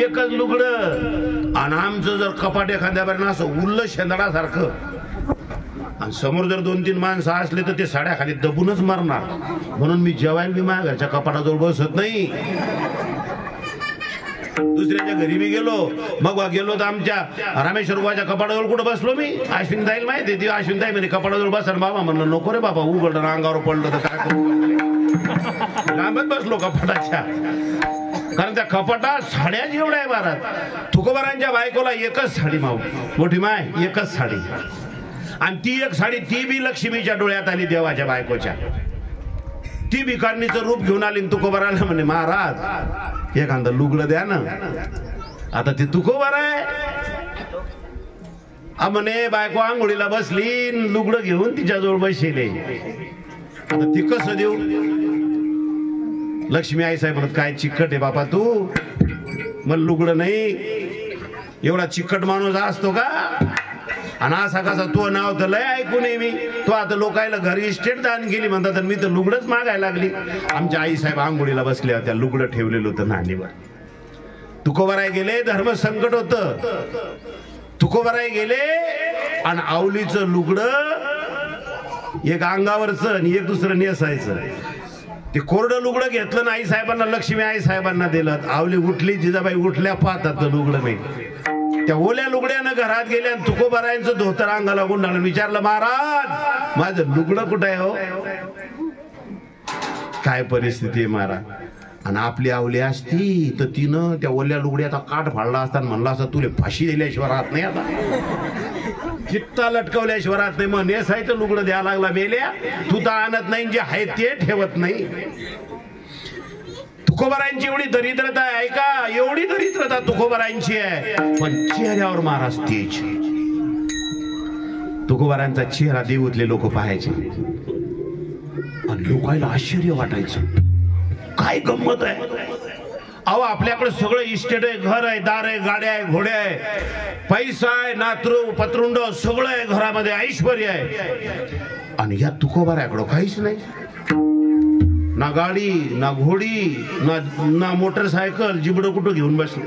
एकच लुगडं. आणि आमचं जर कपाट एखाद्यावर असं उरलं शेंदडासारखं आणि समोर जर 2-3 माणसं असले तर ते साड्याखाली दबूनच मारणार. म्हणून मी जेवायला बी माझ्या घरच्या कपाटाजवळ बसत नाही. दुसऱ्याच्या घरी बी गेलो, मग गेलो तर आमच्या रामेश्वर बाबाच्या कपाटाजवळ कुठं बसलो मी, अश्विन ताईला माहिती, ती अश्विन ताई म्हणजे कपाटाजवळ बसा. बाबा म्हणलं नको रे बाबा, उघड अंगावर पडलं तर काय करू, लांबच बसलो कपाटाच्या. कारण त्या कपाटात साड्या जेवढ्या आहे महाराज. तुकोबारांच्या बायकोला एकच साडी माऊ, मोठी माय, एकच साडी. आणि ती एक साडी, ती बी लक्ष्मीच्या डोळ्यात आली देवाच्या बायकोच्या. ती भिकारणीचं रूप घेऊन आली. तुकोबाराला म्हणे, महाराज एखादं लुगडं द्या ना. आता ती तुकोबारा आहे. म्हणे बायको आंघोळीला बसली, लुगडं घेऊन तिच्याजवळ बसले. आता ती कसं देऊ? लक्ष्मी आई साहेब म्हणत, काय चिकट आहे बापा तू, मग लुगडं नाही. एवढा चिकट माणूस असतो का? आणि असा कसा तो नाव तर लय ऐकू नये मी. तो आता लोकायला घरी इस्टेट दान केली म्हणतात, मी तर लुगडंच मागायला लागली. आमच्या आई साहेब आंघोळीला बसल्या होत्या, लुगडं ठेवलेलं होतं नांडीवर. तुकोबाराय गेले, धर्म संकट होतं. तुकोबाराय गेले आणि आवलीचं लुगडं एक अंगावरचं आणि एक दुसरं नेसायचं. ते कोरडं लुगडं घेतलं ना आई साहेबांना, लक्ष्मी आई साहेबांना दिलं. आवली उठली, जिजाबाई उठल्या, पाहतात लुगडं नाही. त्या ओल्या लुगड्यानं घरात गेल्या. तुकोबारायांचं धोतर अंगाला गुंडाळून विचारलं, महाराज माझं लुगडं कुठं आहे हो? काय परिस्थिती आहे महाराज. आणि आपली आवली असती तर तिनं त्या ओल्या लुगड्याचा काठ फाडला असता, म्हणला असता तुले फाशी दिल्याशिवाय राहत नाही, आता चित्ता लटकवल्याशिवाय राहत नाही. मग नेसायचं लुगडं द्यायला लागला. मेल्या तू तर आणत नाही, जे आहे ते ठेवत नाही. तुकोबारायांची एवढी दरिद्रता आहे, ऐका, एवढी दरिद्रता तुकोबारायांची आहे. पण चेहऱ्यावर महाराज तेज. तुकोबारायांचा चेहरा देऊतले लोक पाहायचे आणि लोकांना आश्चर्य वाटायचं, काय गंमत आहे. अहो आपल्याकडे सगळं इस्टेट आहे, घर आहे, दार आहे, गाड्या आहे, घोड्या आहे, पैसा आहे, नातरू पत्रुंड सगळं आहे, घरामध्ये ऐश्वर आहे. आणि या तुकोबाराकडं काहीच नाही. ना गाडी, ना घोडी, ना मोटरसायकल, जिबडं कुठं घेऊन बसले.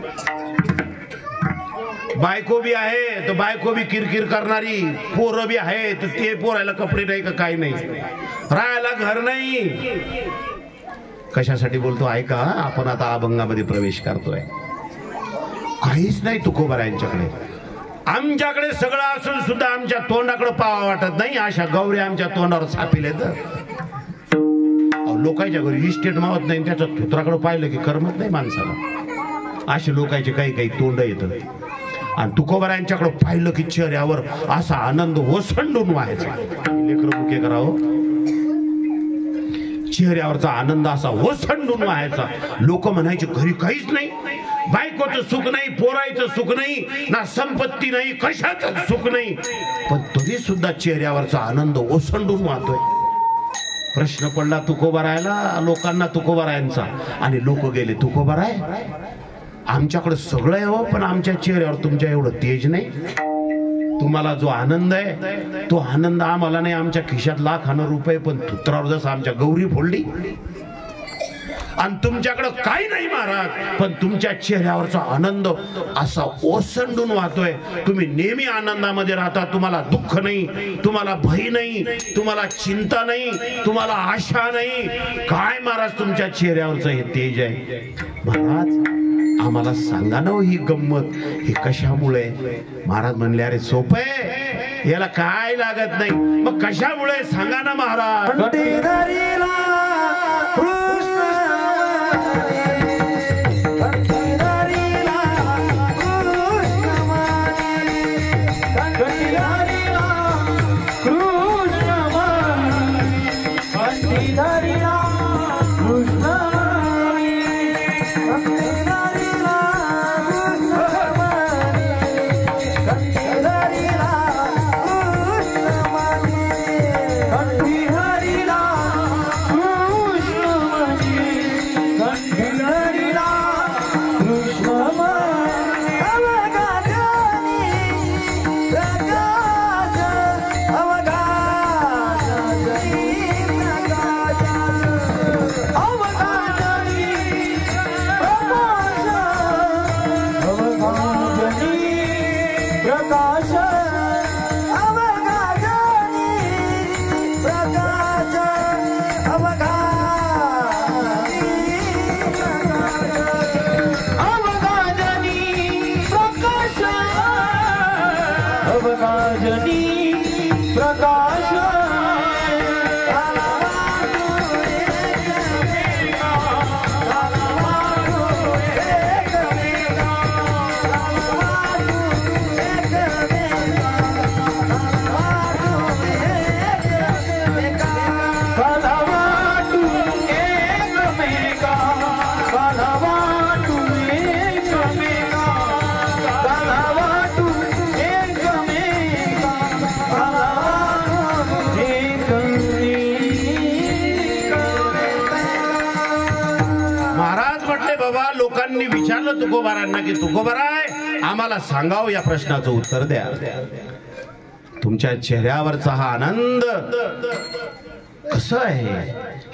बायको बी आहे तर बायको बी किरकिर करणारी, पोरं बी आहे तर ते पोरायला कपडे नाही का काही नाही, राहायला घर नाही. कशासाठी बोलतो ऐका, आपण आता अभंगामध्ये प्रवेश करतोय. काहीच नाही तुकोबारायांच्याकडे. आमच्याकडे सगळं असून सुद्धा आमच्या तोंडाकडे पावा वाटत नाही. अशा गौऱ्या आमच्या तोंडावर छापिले तर लोकांच्या घरी इस्टेट मावत नाही, त्याच्या थुत्राकडे पाहिलं की करमत नाही माणसाला. असे लोकांचे काही काही तोंड येतं. आणि तुकोबारायांच्याकडे पाहिलं की चेहऱ्यावर असा आनंद ओसंडून व्हायचा. लेकरं मुके करावं, चेहऱ्यावरचा आनंद असा ओसंडून व्हायचा. लोक म्हणायचे घरी काहीच नाही, बायकोचं सुख नाही, पोरायचं सुख नाही, ना संपत्ती नाही, कशाचं सुख नाही, पण तरी सुद्धा चेहऱ्यावरचा आनंद ओसंडून वाहतोय. प्रश्न पडला तुकोबारायला, लोकांना तुकोबारायांचा. आणि लोक गेले, तुकोबाराय आमच्याकडे सगळं आहे हो, पण आमच्या चेहऱ्यावर तुमच्या एवढं तेज नाही. तुम्हाला जो आनंद आहे तो आनंद आम्हाला नाही. आमच्या खिशात लाखानं रुपये पण धुत्रावर जसं आमच्या गौरी फोडली. आणि तुमच्याकडे काही नाही महाराज, पण तुमच्या चेहऱ्यावरचा आनंद असा ओसंडून वाहतोय. तुम्ही नेहमी आनंदामध्ये राहता. तुम्हाला दुःख नाही, तुम्हाला भय नाही, तुम्हाला चिंता नाही, तुम्हाला आशा नाही. काय महाराज तुमच्या चेहऱ्यावरचं हे तेज आहे. महाराज आम्हाला सांगा ना ही गंमत, हे कशामुळे? महाराज म्हणले अरे सोपं आहे, याला काय लागत नाही. मग कशामुळे सांगा ना महाराज. लोकांनी विचारलं तुकोबारांना की तुकोबाराय आम्हाला सांगाव या प्रश्नाचं उत्तर द्या. तुमच्या चेहऱ्यावरचा हा आनंद कसं आहे,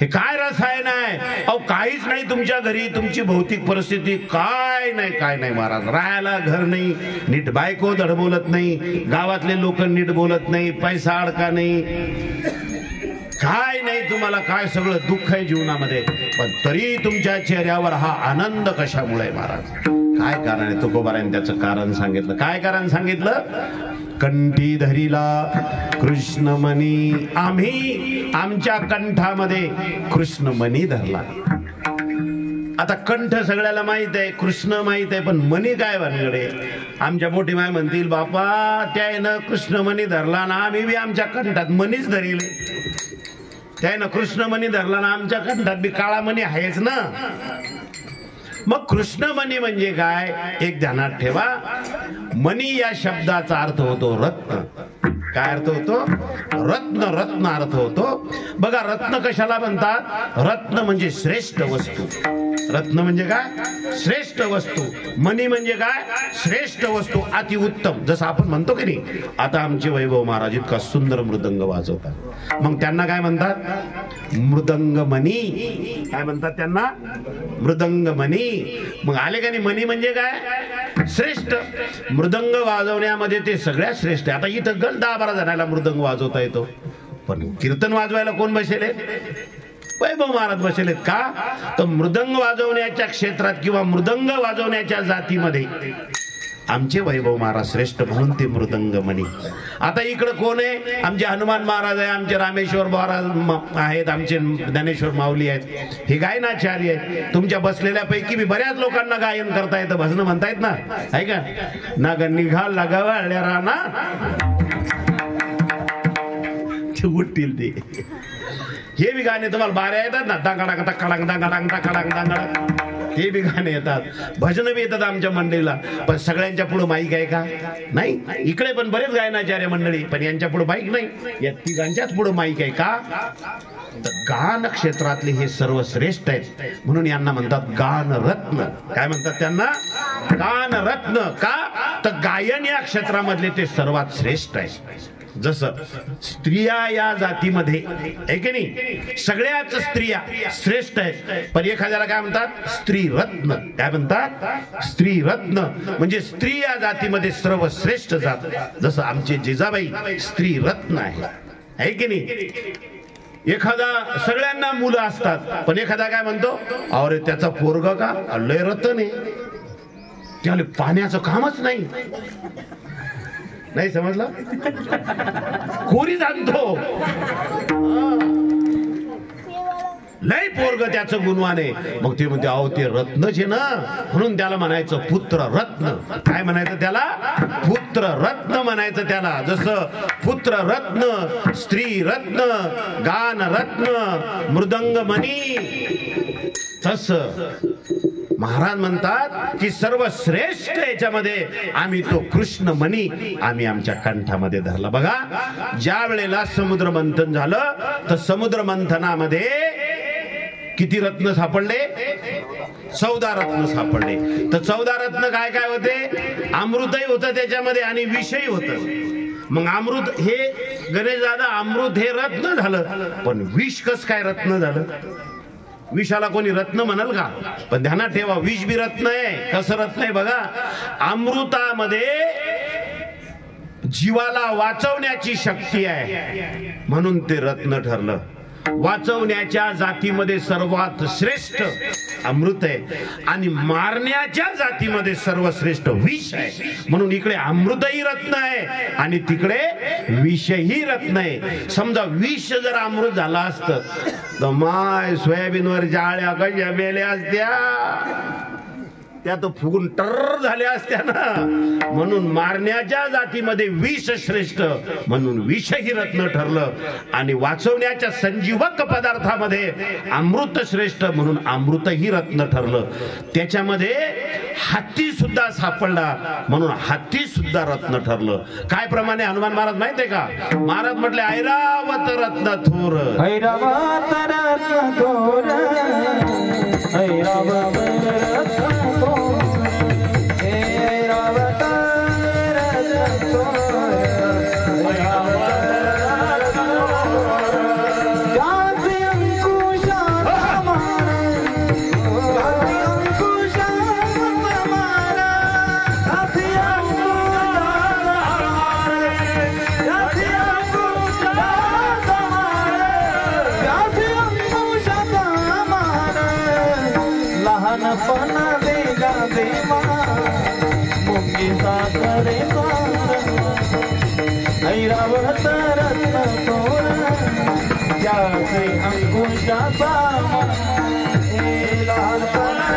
हे काय रसायन आहे? अहो काहीच नाही तुमच्या घरी, तुमची भौतिक परिस्थिती काय नाही महाराज. राहायला घर नाही, नीट बायको धड बोलत नाही, गावातले लोक नीट बोलत नाही, पैसा अडका नाही, काय नाही तुम्हाला. काय सगळं दुःख आहे जीवनामध्ये, पण तरी तुमच्या चेहऱ्यावर हा आनंद कशामुळे महाराज? काय कारण आहे? तुकोबारांनी त्याचं कारण सांगितलं. काय कारण सांगितलं? कंठी धरिला कृष्णमणी, आम्ही आमच्या कंठामध्ये कृष्णमणी धरला. आता कंठ सगळ्याला माहित आहे, कृष्ण माहित आहे, पण मणी काय भानगडे? आमच्या मोठी माय म्हणतील बापा त्यानं कृष्णमणी धरला ना, आम्ही बी आमच्या कंठात मणीच धरिले. त्यानं कृष्णमणी धरला ना, आमच्या कंठात बी काळा मणी आहेच ना. मग कृष्णमणी म्हणजे काय? एक ध्यानात ठेवा, मणी या शब्दाचा अर्थ होतो रत्न. काय अर्थ होतो? रत्न. रत्न अर्थ होतो. बघा रत्न कशाला म्हणतात? रत्न म्हणजे श्रेष्ठ वस्तू. रत्न म्हणजे काय? श्रेष्ठ वस्तू. मणी म्हणजे काय? श्रेष्ठ वस्तू, अति उत्तम. जसं आपण म्हणतो की नाही, आता आमचे वैभव महाराज इतका सुंदर मृदंग वाजवतात, मग त्यांना काय म्हणतात? मृदंगमणी. काय म्हणतात त्यांना? मृदंगमणी. मग आले का नाही? मणी म्हणजे काय? श्रेष्ठ. मृदंग वाजवण्यामध्ये ते सगळ्यात श्रेष्ठ आहे. आता इथं गण 10-12 जणांना मृदंग वाजवता येतो, पण कीर्तन वाजवायला कोण बसेले? वैभव महाराज बसेलेत. का? तर मृदंग वाजवण्याच्या क्षेत्रात किंवा मृदंग वाजवण्याच्या जातीमध्ये आमचे वैभव महाराज श्रेष्ठ, म्हणून ते मृदंगमणी. आता इकडे कोण आहे? आमचे हनुमान महाराज आहे, आमचे रामेश्वर महाराज आहेत, आमचे ज्ञानेश्वर माऊली आहेत, हे गायनाचार्य आहेत. तुमच्या बसलेल्यापैकी मी बऱ्याच लोकांना गायन करता येतं, भजन म्हणता येत ना, आहे का? ना ग निघाल लगावल्या राना ते उठतील ते. हे बी गाणे तुम्हाला बाऱ्या येतात ना, दांगाडांग दांगाडांग दांगाडांग दांगाडांग दांगाडांग. ते बी गाणे येतात, भजन बी येतात आमच्या मंडळीला, पण सगळ्यांच्या पुढे माईक आहे का? नाही. इकडे पण बरेच गायनाचार्य मंडळी, पण यांच्या पुढे माईक नाही. या तिघांच्याच पुढे माईक आहे का? तर गान क्षेत्रातले हे सर्व श्रेष्ठ आहेत, म्हणून यांना म्हणतात गानरत्न. काय म्हणतात त्यांना? गानरत्न. का? तर गायन या क्षेत्रामधले ते सर्वात श्रेष्ठ आहे. जसं स्त्रिया या जातीमध्ये आहे की नाही, सगळ्याच स्त्रिया श्रेष्ठ आहेत, पण एखाद्याला काय म्हणतात? स्त्री रत्न. काय म्हणतात? स्त्री रत्न. म्हणजे स्त्री या जातीमध्ये सर्वश्रेष्ठ जात. जसं आमचे जिजाबाई स्त्री रत्न आहे की नाही. एखादा, सगळ्यांना मुलं असतात, पण एखादा काय म्हणतो? अरे त्याचा पोरगा का लय रत्न आहे, त्याला पाण्याचं कामच नाही. नाही समजलं? कोरी जाणतो लय पोरग त्याचं गुणवान आहे. मग ते म्हणते अहो ते रत्नच आहे ना, म्हणून त्याला म्हणायचं पुत्र रत्न. काय म्हणायचं त्याला? पुत्र रत्न म्हणायचं त्याला. जसं पुत्र रत्न, स्त्री रत्न, गान रत्न, मृदंग मणी, तस महाराज म्हणतात की सर्वश्रेष्ठ याच्यामध्ये आम्ही तो कृष्ण मणी आम्ही आमच्या कंठामध्ये धरला. बघा, ज्या वेळेला समुद्र मंथन झालं तर समुद्र मंथनामध्ये किती रत्न सापडले? 14 रत्न सापडले. तर 14 रत्न काय काय होते? अमृतही होतं त्याच्यामध्ये आणि विषही होतं. मग अमृत हे गणेश दादा, अमृत हे रत्न झालं, पण विष कस काय रत्न झालं? विषाला कोणी रत्न म्हणाल का? पण ध्यानात ठेवा, विष बी रत्न आहे. कसं रत्न आहे बघा, अमृतामध्ये जीवाला वाचवण्याची शक्ती आहे, म्हणून ते रत्न ठरलं. वाचवण्याच्या जातीमध्ये सर्वात श्रेष्ठ अमृत आहे आणि मारण्याच्या जातीमध्ये सर्वश्रेष्ठ विष आहे, म्हणून इकडे अमृतही रत्न आहे आणि तिकडे विषही रत्न आहे. समजा विष जर अमृत झाला असतं तर माय सोयाबीनवर जाळ्या कशा मेल्या असत्या, त्या तर फुगून टर झाल्या असत्या ना. म्हणून मारण्याच्या जातीमध्ये विष श्रेष्ठ, म्हणून विषही रत्न ठरलं. आणि वाचवण्याच्या संजीवक पदार्थामध्ये अमृत श्रेष्ठ, म्हणून अमृतही रत्न ठरलं. त्याच्यामध्ये हत्ती सुद्धा सापडला, म्हणून हत्ती सुद्धा रत्न ठरलं. काय प्रमाणे हनुमान महाराज माहितीये का? महाराज म्हटले ऐरावत रत्न थोर, ऐरावत रत्न थोर, ऐरावत रत्न थोर, ऐरावत रत्न थोर, ऐरावत रत्न थोर. जाती अंकुशात मारा, जाती अंकुशात मारा, जाती अंकुशात मारा, जाती अंकुशात मारा, जाती अंकुशात मारा. लहानपणा वेगा देवा मुंगी साखरे ऐरावत रत्न थोर, ज्याचे अंकुशाचा लहानपणा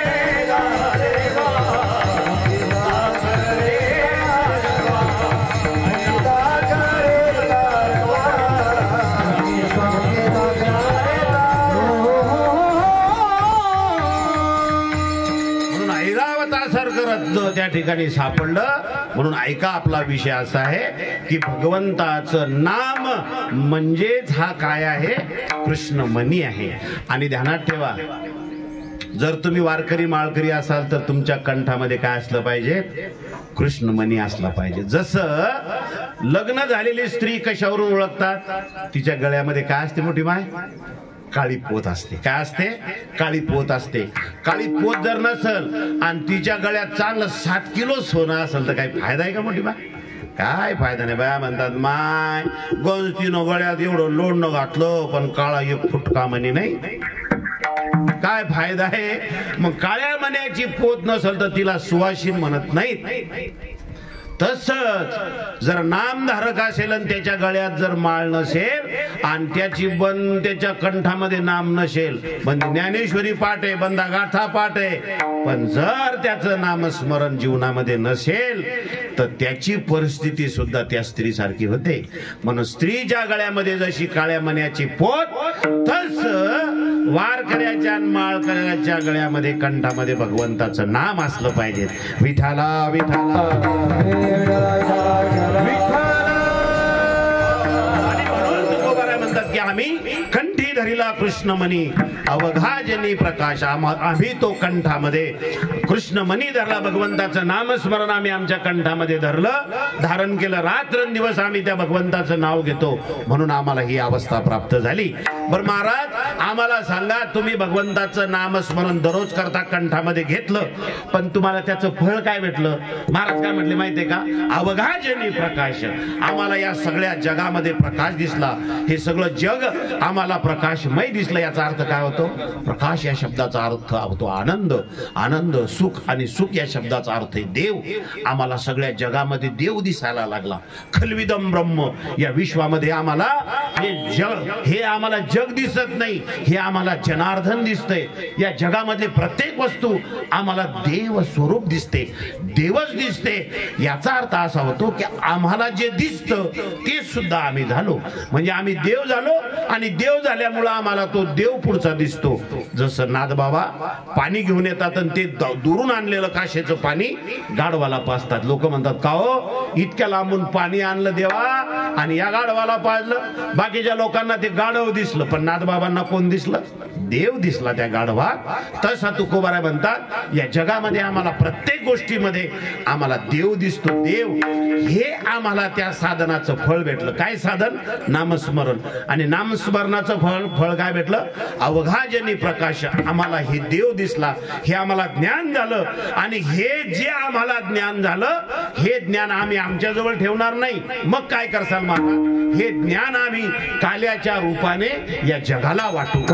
वेगा देवा मुंगी साखरे रत्न त्या ठिकाणी सापडलं. म्हणून ऐका, आपला विषय असा आहे की भगवंताचं नाम म्हणजेच हा काय आहे? कृष्णमणी आहे. आणि ध्यानात ठेवा, जर तुम्ही वारकरी माळकरी असाल तर तुमच्या कंठामध्ये काय असलं पाहिजे? कृष्णमणी असला पाहिजे. जसं लग्न झालेली स्त्री कशावरून ओळखतात? तिच्या गळ्यामध्ये काय असते मोठी माय? काळी पोत असते. काय असते? काळी पोत असते. काळी पोत जर नसल आणि तिच्या गळ्यात चांगलं 7 किलो सोनं असेल तर काही फायदा आहे का मोठी बाय? काय फायदा नाही. बाया म्हणतात माय गंजतीनं गळ्यात एवढं लोणनं घातलं पण काळा एक फुटका मणी नाही, काय फायदा आहे? मग काळ्या मण्याची पोत नसेल तर तिला सुवासिन म्हणत नाहीत. तसंच जर नामधारक असेल आणि त्याच्या गळ्यात जर माळ नसेल आणि त्याची बंद त्याच्या कंठामध्ये नाम नसेल, म्हणजे ज्ञानेश्वरी पाठ आहे, बंदा गाथा पाठ आहे, पण जर त्याचं नामस्मरण जीवनामध्ये नसेल तर त्याची परिस्थिती सुद्धा त्या स्त्रीसारखी होते. म्हणून स्त्रीच्या गळ्यामध्ये जशी काळ्या मण्याची पोत, तस वारकऱ्याच्या माळकऱ्याच्या गळ्यामध्ये कंठामध्ये भगवंताचं नाम असलं पाहिजे. विठाला विठाला म्हणतात की आम्ही कंठी धरिला कृष्णमणी अवघाजनी प्रकाश. आम्ही तो कंठामध्ये कृष्णमणी धरला, भगवंताचं नामस्मरण आम्ही आमच्या कंठामध्ये धरलं, धारण केलं. रात्रंदिवस आम्ही त्या भगवंताचं नाव घेतो, म्हणून आम्हाला ही अवस्था प्राप्त झाली. बरं महाराज आम्हाला सांगा, तुम्ही भगवंताचं नामस्मरण दररोज करता, कंठामध्ये घेतलं, पण तुम्हाला त्याचं फळ काय भेटलं? महाराज काय म्हटले माहितीये का? अवघाजनी प्रकाश. आम्हाला या सगळ्या जगामध्ये प्रकाश दिसला, हे सगळं जग आम्हाला प्रकाशमय दिसलं. याचा अर्थ काय होतो? प्रकाश या शब्दाचा अर्थ होतो आनंद. आनंद, सुख, आणि सुख या शब्दाचा अर्थ आहे देव. आम्हाला सगळ्या जगामध्ये देव दिसायला लागला. खलविदम ब्रह्म, या विश्वामध्ये आम्हाला हे आम्हाला जग दिसत नाही, हे आम्हाला जनार्दन दिसतंय. या जगामधली प्रत्येक वस्तू आम्हाला देव स्वरूप दिसते, देवच दिसते. याचा अर्थ असा होतो की आम्हाला जे दिसतं ते सुद्धा आम्ही झालो, म्हणजे आम्ही देव झालो, आणि देव झाल्यामुळे आम्हाला तो देव पुढचा दिसतो. जसं नाथबाबा पाणी घेऊन येतात आणि ते दुरून आणलेलं काशेचं पाणी गाढवाला पाजतात. लोक म्हणतात का हो इतक्या लांबून पाणी आणलं देवा आणि या गाढवाला पाजलं? बाकीच्या लोकांना ते गाढव दिसलं, पण नाथबाबांना कोण दिसलं? देव दिसला त्या गाढवात. तसा तुकोबाराय म्हणतात या जगामध्ये आम्हाला प्रत्येक गोष्टीमध्ये आम्हाला देव दिसतो. देव हे आम्हाला त्या साधनाचं फळ भेटलं. काय साधन? नामस्मरण. आणि नामस्मरणाचं फळ काय भेटलं? अवघाजनी प्रकाश. आम्हाला हे देव दिसला, हे आम्हाला ज्ञान झालं, आणि हे जे आम्हाला ज्ञान झालं हे ज्ञान आम्ही आमच्याजवळ ठेवणार नाही. मग काय करसाल महाराज? हे ज्ञान आम्ही काल्याच्या रूपाने या जगाला वाटू.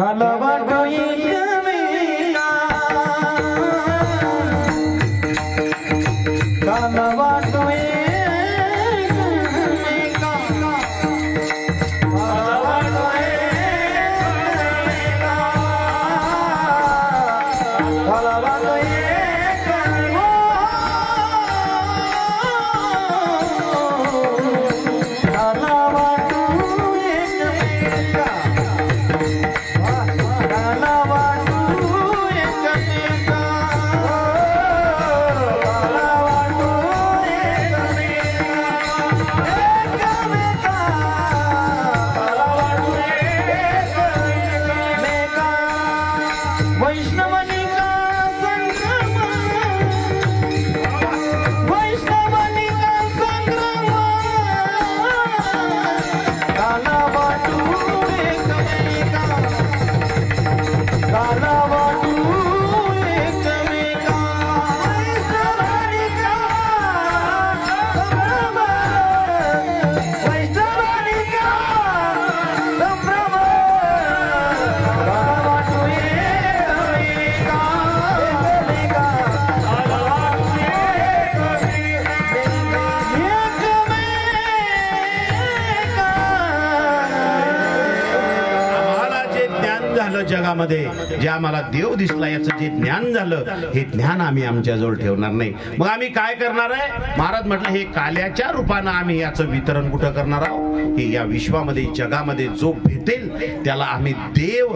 जगामध्ये जे आम्हाला देव दिसला याचं जे ज्ञान झालं, हे ज्ञान आम्ही आमच्याजवळ ठेवणार नाही. मग आम्ही काय करणार आहे? महाराज म्हटलं हे काल्याच्या रूपानं आम्ही याचं वितरण कुठं करणार आहोत? हे या विश्वामध्ये जगामध्ये जो भेटेल त्याला आम्ही देव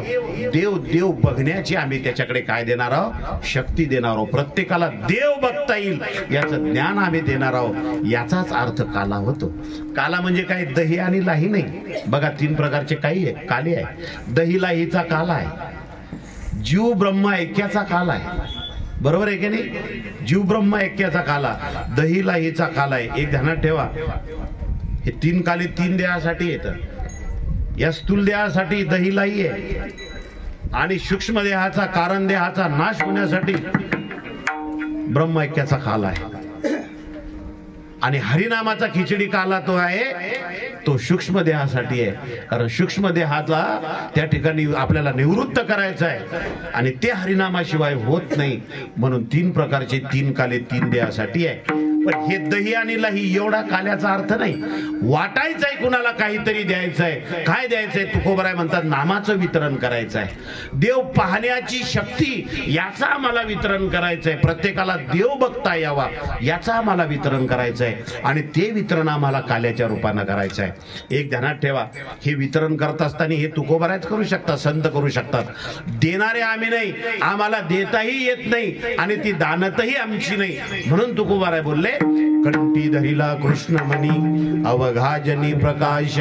देव देव बघण्याची आम्ही त्याच्याकडे काय देणार आहोत? शक्ती देणार आहोत. प्रत्येकाला देव बघता येईल याचं ज्ञान आम्ही देणार आहोत. याचाच अर्थ काला होतो. काला म्हणजे काय? दही आणि लाही नाही. बघा 3 प्रकारचे काही आहे काले आहे. दही लाहीचा काला आहे. जीव ब्रह्म ऐक्याचा काला आहे. बरोबर आहे की नाही? जीव ब्रह्म ऐक्याचा काला, दही लाहीचा काला आहे. एक ध्यानात ठेवा, हे 3 काले 3 देहासाठी येतात. या स्थूल देहासाठी दही लाही आहे, आणि सूक्ष्म देहाचा कारण देहाचा नाश होण्यासाठी ब्रह्म ऐक्याचा काला आहे. आणि हरिनामाचा खिचडी काला तो आहे, तो सूक्ष्म देहासाठी आहे. कारण सूक्ष्म देहाला त्या ठिकाणी आपल्याला निवृत्त करायचं आहे, आणि ते हरिनामाशिवाय होत नाही. म्हणून 3 प्रकारचे 3 काले 3 देहासाठी आहे. पण हे दही आणि लही एवढा काल्याचा अर्थ नाही. वाटायचंय कुणाला काहीतरी द्यायचंय. काय द्यायचंय? तुकोबराय म्हणतात नामाचं वितरण करायचंय. देव पाहण्याची शक्ती याचा आम्हाला वितरण करायचंय. प्रत्येकाला देव बघता यावा याचा आम्हाला वितरण करायचंय. आणि ते वितरण आम्हाला काल्याच्या रूपानं करायचंय. एक ध्यानात ठेवा, हे वितरण करत असताना हे तुकोबरायच करू शकतात, संत करू शकतात. देणारे आम्ही नाही, आम्हाला देताही येत नाही आणि ती दानतही आमची नाही. म्हणून तुकोबराय बोलले, कंठी धरिला कृष्णमणी अवघाजनी प्रकाश,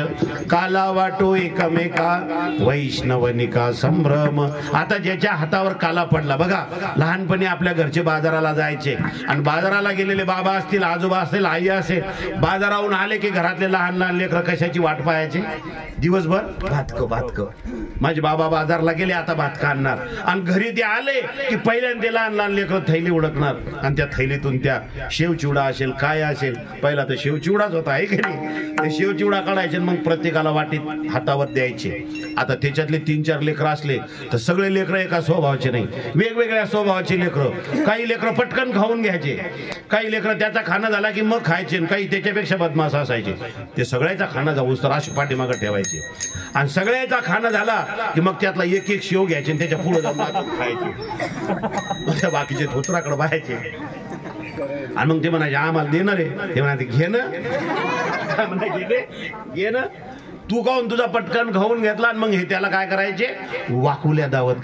काला वाटो एकमेका वैष्णवनिका संभ्रम. आता ज्याच्या हातावर काला पडला बघा, लहानपणी आपल्या घरचे बाजाराला जायचे आणि बाजाराला गेलेले बाबा असतील, आजोबा असतील, आई असेल, बाजाराहून आले की घरातले लहान लहान लेकरं कशाची वाट पाहायचे? दिवसभर भातक. माझे बाबा बाजारला गेले, आता भातका आणणार. आणि घरी ते आले की पहिल्यांदा लहान लहान लेकरं थैली उडकणार आणि त्या थैलीतून त्या शेवचिवडा असेल, काय असेल, पहिला तर शेवचिवडाच होता आहे की नाही, ते शेवचिवडा काढायचे मग प्रत्येकाला वाटीत हातावर द्यायचे. आता त्याच्यातले 3-4 लेकरं असले तर सगळे लेकरं एका स्वभावाचे नाही, वेगवेगळ्या स्वभावाचे लेकरं. काही लेकरं पटकन खाऊन घ्यायचे, काही लेकरं त्याचा खाणं झाला की मग खायचे, काही त्याच्यापेक्षा बदमाश असायचे. ते सगळ्याचा खाणं जाऊस तर अशी पाठीमागं ठेवायचे आणि सगळ्याचा खाणं झाला की मग त्यातला एक एक शेव घ्यायचे आणि त्याच्या पुढे जाऊन खायचे. बाकीचे धोत्राकडे बाहायचे आणि मग ते म्हणायचे आम्हाला देणार आहे. ते म्हणायचे घे ना. तू खाऊन तुझा पटकन खाऊन घेतला आणि मग हे त्याला काय करायचे? वाकुल्या दावत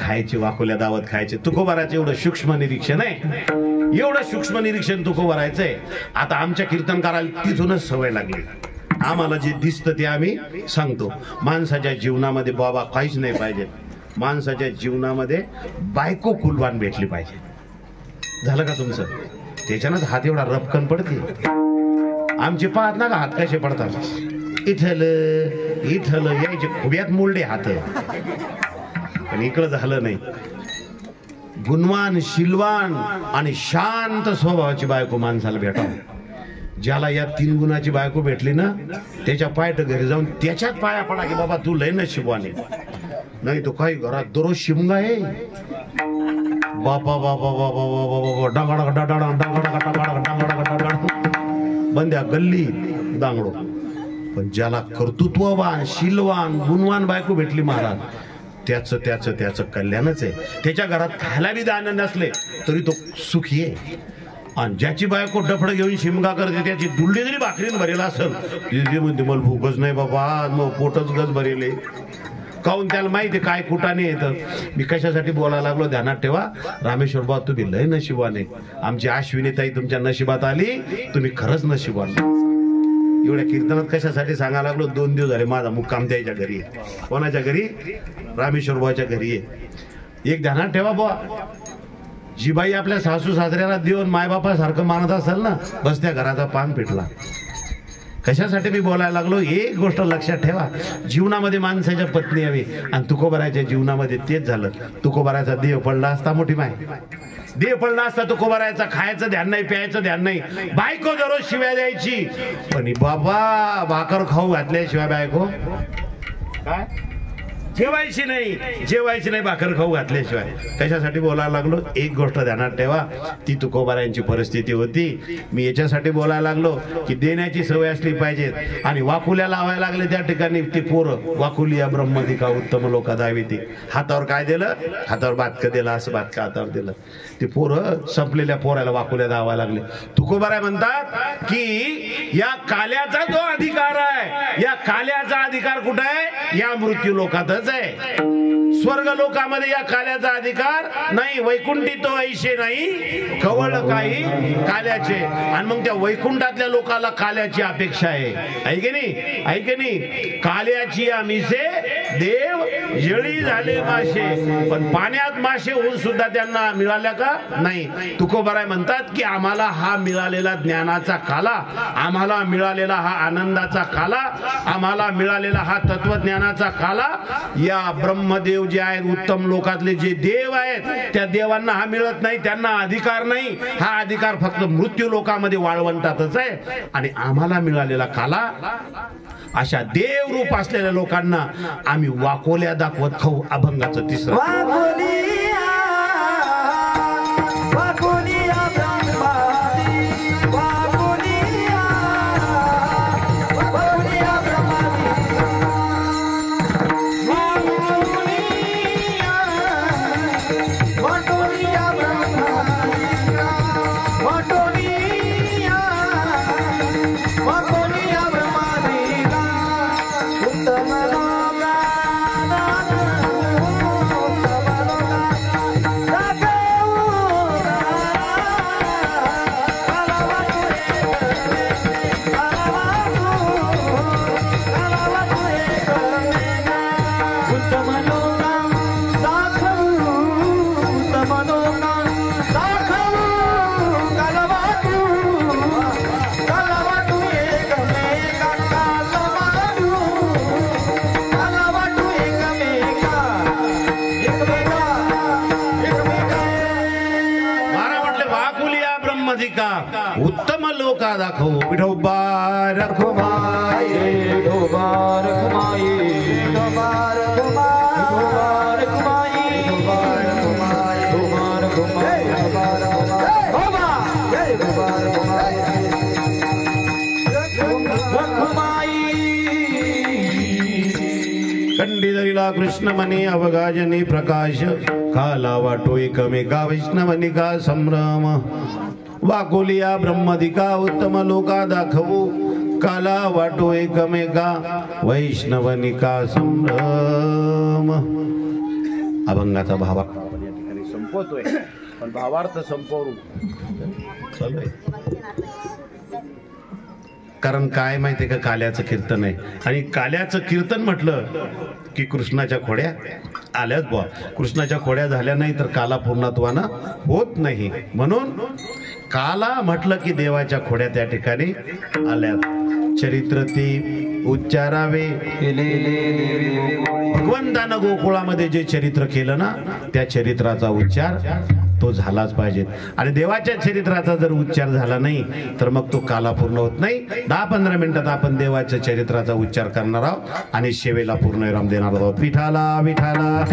खायचे. तुकोबाराचे एवढं सूक्ष्म निरीक्षण आहे, एवढं सूक्ष्म निरीक्षण तुकोबारायचंय. आता आमच्या कीर्तनकाराला तिथूनच सवय लागली. आम्हाला जे दिसतं ते आम्ही सांगतो. माणसाच्या जीवनामध्ये बाबा काहीच नाही पाहिजे. माणसाच्या जीवनामध्ये बायको कुलवान भेटली पाहिजे. झालं का तुमचं? त्याच्यानं हात एवढा रपकन पडते. आमचे पाहत ना का हात कसे पडतात, इथल यायचे खुब्यात मुलडे हात. पण इकडं झालं नाही. गुणवान, शीलवान आणि शांत स्वभावाची बायको माणसाला भेटावं. ज्याला या 3 गुणाची बायको भेटली ना, त्याच्या पायट घरी जाऊन त्याच्यात पाया पडा की बाबा तू लय नशिबवान. नाही तो काही घरात दररोज शिमगा आहे. बाबा बंद्या गल्ली दांगडो. पण ज्याला कर्तृत्ववान, शीलवान, गुणवान बायको भेटली महाराज, त्याचं कल्याणच आहे. त्याच्या घरात खायला बी दाणे नसले तरी तो सुखी आहे. आणि ज्याची बायको डफड घेऊन शिमगा करते, त्याची दुल्ली जरी भाकरीन भरेल असेल, म्हणते मला भूकच नाही बाबा, मग पोटच गज भरेले. काहून त्याला माहिती काय कुठाने येतं. मी कशासाठी बोलायला लागलो ध्यानात ठेवा. रामेश्वर बाबा तुम्ही लय नशिबाने, आमची अश्विनीताई तुमच्या नशिबात आली, तुम्ही खरंच नशिबान. एवढ्या कीर्तनात कशासाठी सांगायला लागलो? 2 दिवस झाले माझा मुक्काम त्याच्या घरी आहे. कोणाच्या घरी? रामेश्वर बाबाच्या घरी आहे. एक ध्यानात ठेवा बुवा, जी बाई आपल्या सासू सासऱ्याला देऊन मायबापासारखं मानत असेल ना, बस त्या घराचा पान पेटला. कशासाठी मी बोलायला लागलो? एक गोष्ट लक्षात ठेवा, जीवनामध्ये माणसाच्या पत्नी हवी. आणि तुकोबारायच्या जीवनामध्ये तेच झालं. तुकोबारायचा देव पडला असता, मोठी माय देव पडला असता तुकोबारायचा, खायचं ध्यान नाही, प्यायचं ध्यान नाही, बायको दररोज शिव्या द्यायची. पण बाबा भाकर खाऊ घातल्याशिवाय बायको काय जेवायची नाही, भाकर खाऊ घातल्याशिवाय. कशासाठी बोलायला लागलो? एक गोष्ट ध्यानात ठेवा, ती तुकोबारायांची परिस्थिती होती. मी याच्यासाठी बोलायला लागलो की देण्याची सवय असली पाहिजे. आणि वाकुल्या लावायला लागले त्या ठिकाणी ती पोरं, वाकुलिया ब्रह्मदिका उत्तम लोका दाविती. हातावर काय दिलं? हातावर बातकं दिलं, असं बातकं हातावर दिलं. ते पोरं संपलेल्या पोराला वाकुल्या दावायला लागले. तुकोबाराय म्हणतात की या काल्याचा जो अधिकार आहे, या काल्याचा अधिकार कुठे आहे? या मृत्यू लोकातच आहे. स्वर्ग लोकामध्ये या काल्याचा अधिकार नाही. वैकुंठी तो ऐशे नाही, कवळ काही काल्याचे. आणि मग त्या वैकुंठातल्या लोकाला काल्याची अपेक्षा आहे. ऐके नाही? काल्याची आमिषे देव जळी झाले मासे. पण पाण्यात मासे होऊन सुद्धा त्यांना मिळाल्या का? नाही. तुकोबाराय म्हणतात की आम्हाला हा मिळालेला ज्ञानाचा काला, आम्हाला मिळालेला हा आनंदाचा काला, आम्हाला मिळालेला हा तत्वज्ञानाचा काला, या ब्रह्मदेव जे आहेत, उत्तम लोकातले जे देव आहेत, त्या देवांना हा मिळत नाही, त्यांना अधिकार नाही. हा अधिकार फक्त मृत्यू लोकामध्ये वाळवंटातच आहे. आणि आम्हाला मिळालेला काला, अशा देव रूप असलेल्या लोकांना आम्ही वाकोल्या दाखवत खाऊ. अभंगाचं 3. वाकुलिया ब्रह्मादी, वाकुलिया लोका दाखवू विठोबा रखुमाई विठोबा रखुमाई विठोबा रखुमाई विठोबा रखुमाई विठोबा रखुमाई विठोबा रखुमाई विठोबा रखुमाई कंडी धरिला कृष्णमणी अवगाजनी प्रकाश काला वाटो एकमेका वैष्णवनिका संभ्रम वाकुलिया ब्रह्मदिका उत्तम लोका दाखवू काला वाटो एकमेका वैष्णवनिका संभ्रम. अभंगाचा भावा या ठिकाणी संपवतोय पण भावार्थ संपवू चालू आहे. कारण काय माहितीये का काल्याचं कीर्तन आहे आणि काल्याचं कीर्तन म्हटलं की कृष्णाच्या खोड्या आल्याच बुवा. कृष्णाच्या खोड्या झाल्या नाही तर काला पूर्णत्वानं होत नाही. म्हणून काला म्हटलं की देवाच्या खोड्या त्या ठिकाणी आल्यात. चरित्र ती उच्चारावे भगवंतानं गोकुळामध्ये जे चरित्र केलं ना त्या चरित्राचा उच्चार तो झालाच पाहिजे. आणि देवाच्या चरित्राचा जर उच्चार झाला नाही तर मग तो काला पूर्ण होत नाही. 10-15 मिनिटात आपण देवाच्या चरित्राचा उच्चार करणार आहोत आणि सेवेला पूर्ण विराम देणार आहोत. विठाला विठाला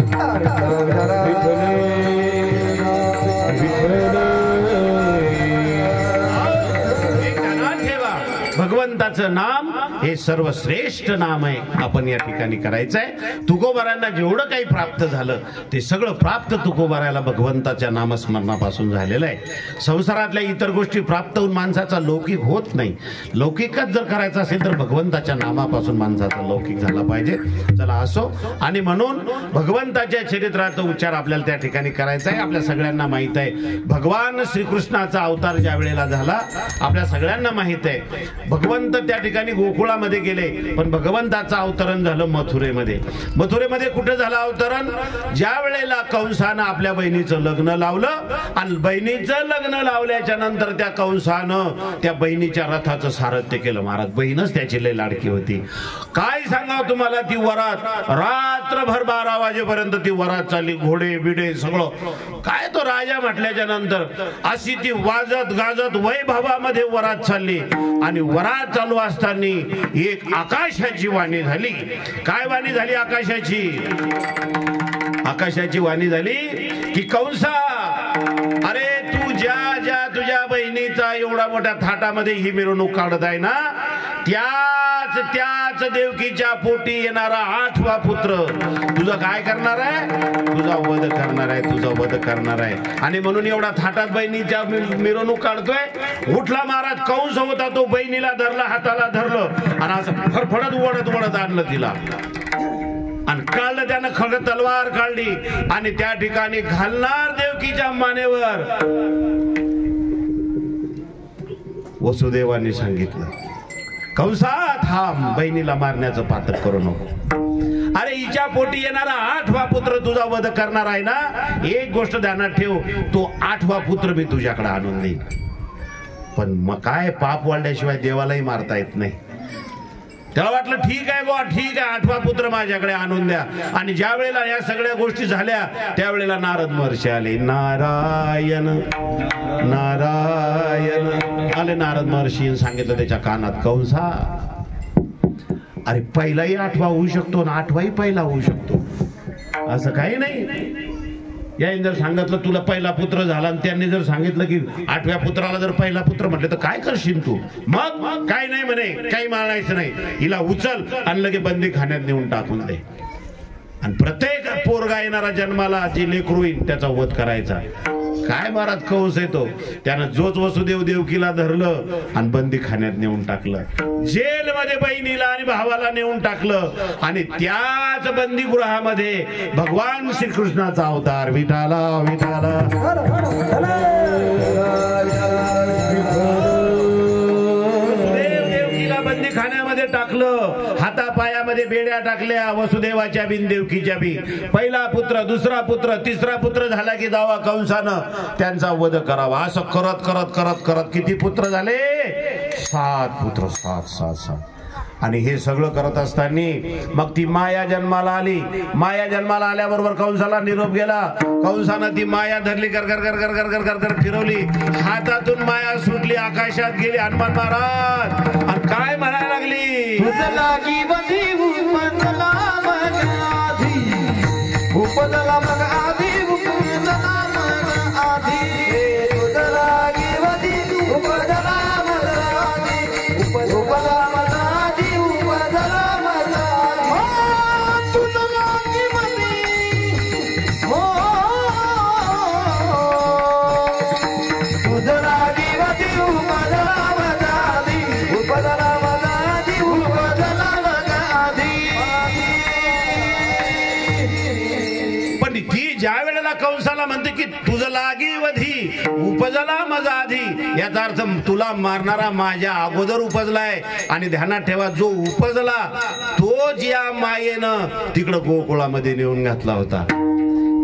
भगवंताचं नाम हे सर्वश्रेष्ठ नाम आहे. आपण या ठिकाणी करायचं आहे. तुकोबारांना जेवढं काही प्राप्त झालं ते सगळं प्राप्त तुकोबाराला भगवंताच्या नामस्मरणापासून झालेलं आहे. संसारातल्या इतर गोष्टी प्राप्त होऊन माणसाचा लौकिक होत नाही. लौकिकच जर करायचं असेल तर भगवंताच्या नामापासून माणसाचा लौकिक झाला पाहिजे. चला असो. आणि म्हणून भगवंताच्या चरित्राचा उच्चार आपल्याला त्या ठिकाणी करायचा आहे. आपल्या सगळ्यांना माहित आहे भगवान श्रीकृष्णाचा अवतार ज्या वेळेला झाला आपल्या सगळ्यांना माहित आहे. भगवंत त्या ठिकाणी गोकुळामध्ये गेले पण भगवंताचं अवतरण झालं मथुरेमध्ये. मथुरेमध्ये कुठे झालं अवतरण? ज्या वेळेला कंसानं आपल्या बहिणीचं लग्न लावलं आणि बहिणीचं लग्न लावल्याच्या नंतर त्या कंसानं त्या बहिणीच्या रथाचं सारथ्य केलं. महाराज बहीणच त्याची लय लाडकी होती. काय सांगावं तुम्हाला ती वरात रात्रभर 12 वाजेपर्यंत ती वरात चालली. घोडे बिडे सगळं काय तो राजा म्हटल्याच्या नंतर अशी ती वाजत गाजत वैभवामध्ये वरात चालली. आणि वरात चालू असताना एक आकाशाची वाणी झाली. काय वाणी झाली आकाशाची? आकाशाची वाणी झाली की कंसा अरे तू ज्या तुझ्या बहिणीचा एवढा मोठ्या थाटामध्ये ही मिरवणूक काढत आहे ना त्याच देवकीच्या पोटी येणारा 8वा पुत्र तुझा काय करणार आहे? तुझा वध करणार आहे. तुझा वध करणार आहे. आणि म्हणून एवढा थाटात बहिणीच्या मिरवणूक काढतोय. उठला महाराज. कंस होता तो बहिणीला धरला हाताला धरलं आणि असं फडफडत वडत आणलं तिला आणि काढलं. त्यानं खरं तलवार काढली आणि त्या ठिकाणी घालणार देवकीच्या मानेवर वसुदेवाने सांगितलं कंसा थांब बहिणीला मारण्याचं पातक करू नको. अरे हिच्या पोटी येणारा 8वा पुत्र तुझा वध करणार आहे ना. एक गोष्ट ध्यानात ठेव तो 8वा पुत्र मी तुझ्याकडे आणून देईन. पण मग काय पाप वाढल्याशिवाय देवालाही मारता येत नाही. त्याला वाटलं ठीक आहे बुवा ठीक आहे 8वा पुत्र माझ्याकडे आणून द्या. आणि ज्या वेळेला या सगळ्या गोष्टी झाल्या त्यावेळेला नारद महर्षी आले. नारायण नारायण आले नारद महर्षी सांगितलं त्याच्या कानात कंसा अरे पहिलाही 8वा होऊ शकतो ना 8वाही पहिला होऊ शकतो असं काही नाही. याने जर सांगितलं तुला पहिला पुत्र झाला आणि त्यांनी जर सांगितलं की 8व्या पुत्राला जर पहिला पुत्र म्हटलं तर काय करशील तू? मग काय नाही म्हणे काही मानायचं नाही. हिला उचल आणि लगे बंदी खाण्यात नेऊन टाकून दे. आणि प्रत्येक पोरगा येणारा जन्माला जी लेकरू येईल त्याचा वध करायचा. काय महाराज कंस येतो त्यानं जोच वसुदेव देवकीला धरलं आणि बंदी खाण्यात नेऊन टाकलं. जेलमध्ये बहिणीला आणि भावाला नेऊन टाकलं आणि त्याच बंदीगृहामध्ये भगवान श्रीकृष्णाचा अवतार विठाला विठाला बंदी खाण्यामध्ये टाकलं. हातापायामध्ये बेड्या टाकल्या वसुदेवाच्या बिन देवकीच्या बी. पहिला पुत्र दुसरा पुत्र तिसरा पुत्र झाला की जावा कंसानं त्यांचा वध करावा. असं करत करत करत करत किती पुत्र झाले? 7 पुत्र. 7 आणि हे सगळं करत असताना मग ती माया जन्माला आली. माया जन्माला आल्याबरोबर कंसाला निरोप गेला. कंसानं ती माया धरली, कर कर कर कर कर कर कर कर फिरवली. हातातून माया सुटली, आकाशात गेली. हनुमान महाराज आणि काय म्हणायला लागली, उपजला मग आधी उपजला मग आधी उपजला गिवती उपजला मग आधी उपजला मग आधी उपजला मग आधी तुझला गिवती हो तुझला गिवती उपजला मग आधी उपजला मग आधी उपजला मग आधी. ती ज्या वेळेला कंसाला म्हणते की तुझं लागी वधी उपजला माझा आधी, याचा अर्थ तुला मारणारा माझ्या अगोदर उपजलाय. आणि ध्यानात ठेवा, जो उपजला तो ज्या मायेनं तिकडं गोकुळामध्ये नेऊन घातला होता,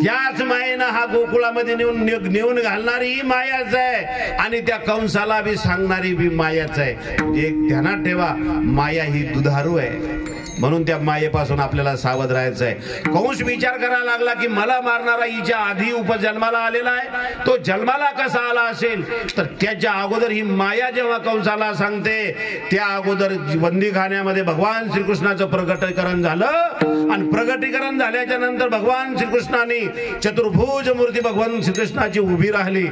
त्याच मायेनं हा गोकुळामध्ये नेऊन घालणारी ही मायाच आहे. आणि त्या कंसाला बी सांगणारी बी मायाच आहे. म्हणजे ध्यानात ठेवा, माया ही दुधारू आहे. म्हणून त्या मायेपासून आपल्याला सावध राहायचं आहे. कंस विचार करायला लागला की मला मारणारा हिच्या आधी उपजन्माला आलेला आहे, तो जन्माला कसा आला असेल. तर त्याच्या अगोदर ही माया जेव्हा कंसाला सांगते, त्या अगोदर बंदीखान्यामध्ये भगवान श्रीकृष्णाचं प्रगटीकरण झालं. आणि प्रगटीकरण झाल्याच्या नंतर भगवान श्रीकृष्णाने चतुर्भुज मूर्ती भगवान श्रीकृष्णाची उभी राहिली.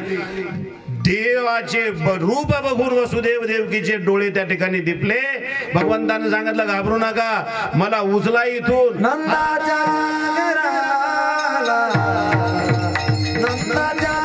देवाचे रूप बघून वसुदेव देवकीचे डोळे त्या ठिकाणी दिपले. भगवंताने सांगितलं, घाबरू नका, मला उचला इथून. नंदाच्या घराला नंदाच्या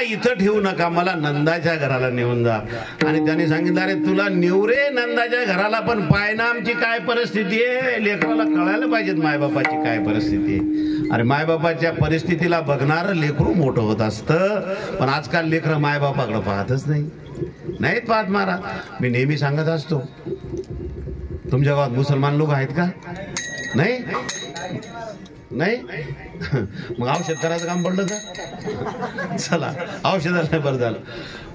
इथं ठेवू नका, मला नंदाच्या घराला नेऊन जा. आणि त्याने सांगितलं, अरे तुला नेऊ रे नंदाच्या घराला, पण पायना आमची काय परिस्थिती आहे. लेकराला कळायला पाहिजेत मायबापाची काय परिस्थिती आहे. अरे मायबापाच्या परिस्थितीला बघणार लेकरू मोठं होत असतं. पण आजकाल लेकरं मायबापाकडे पाहतच नाहीत पाहत. महाराज, मी नेहमी सांगत असतो, तुमच्या गावात मुसलमान लोक आहेत का? नाही नाही मग औषध करायचं काम पडलं तर चला औषधाला बरं झालं.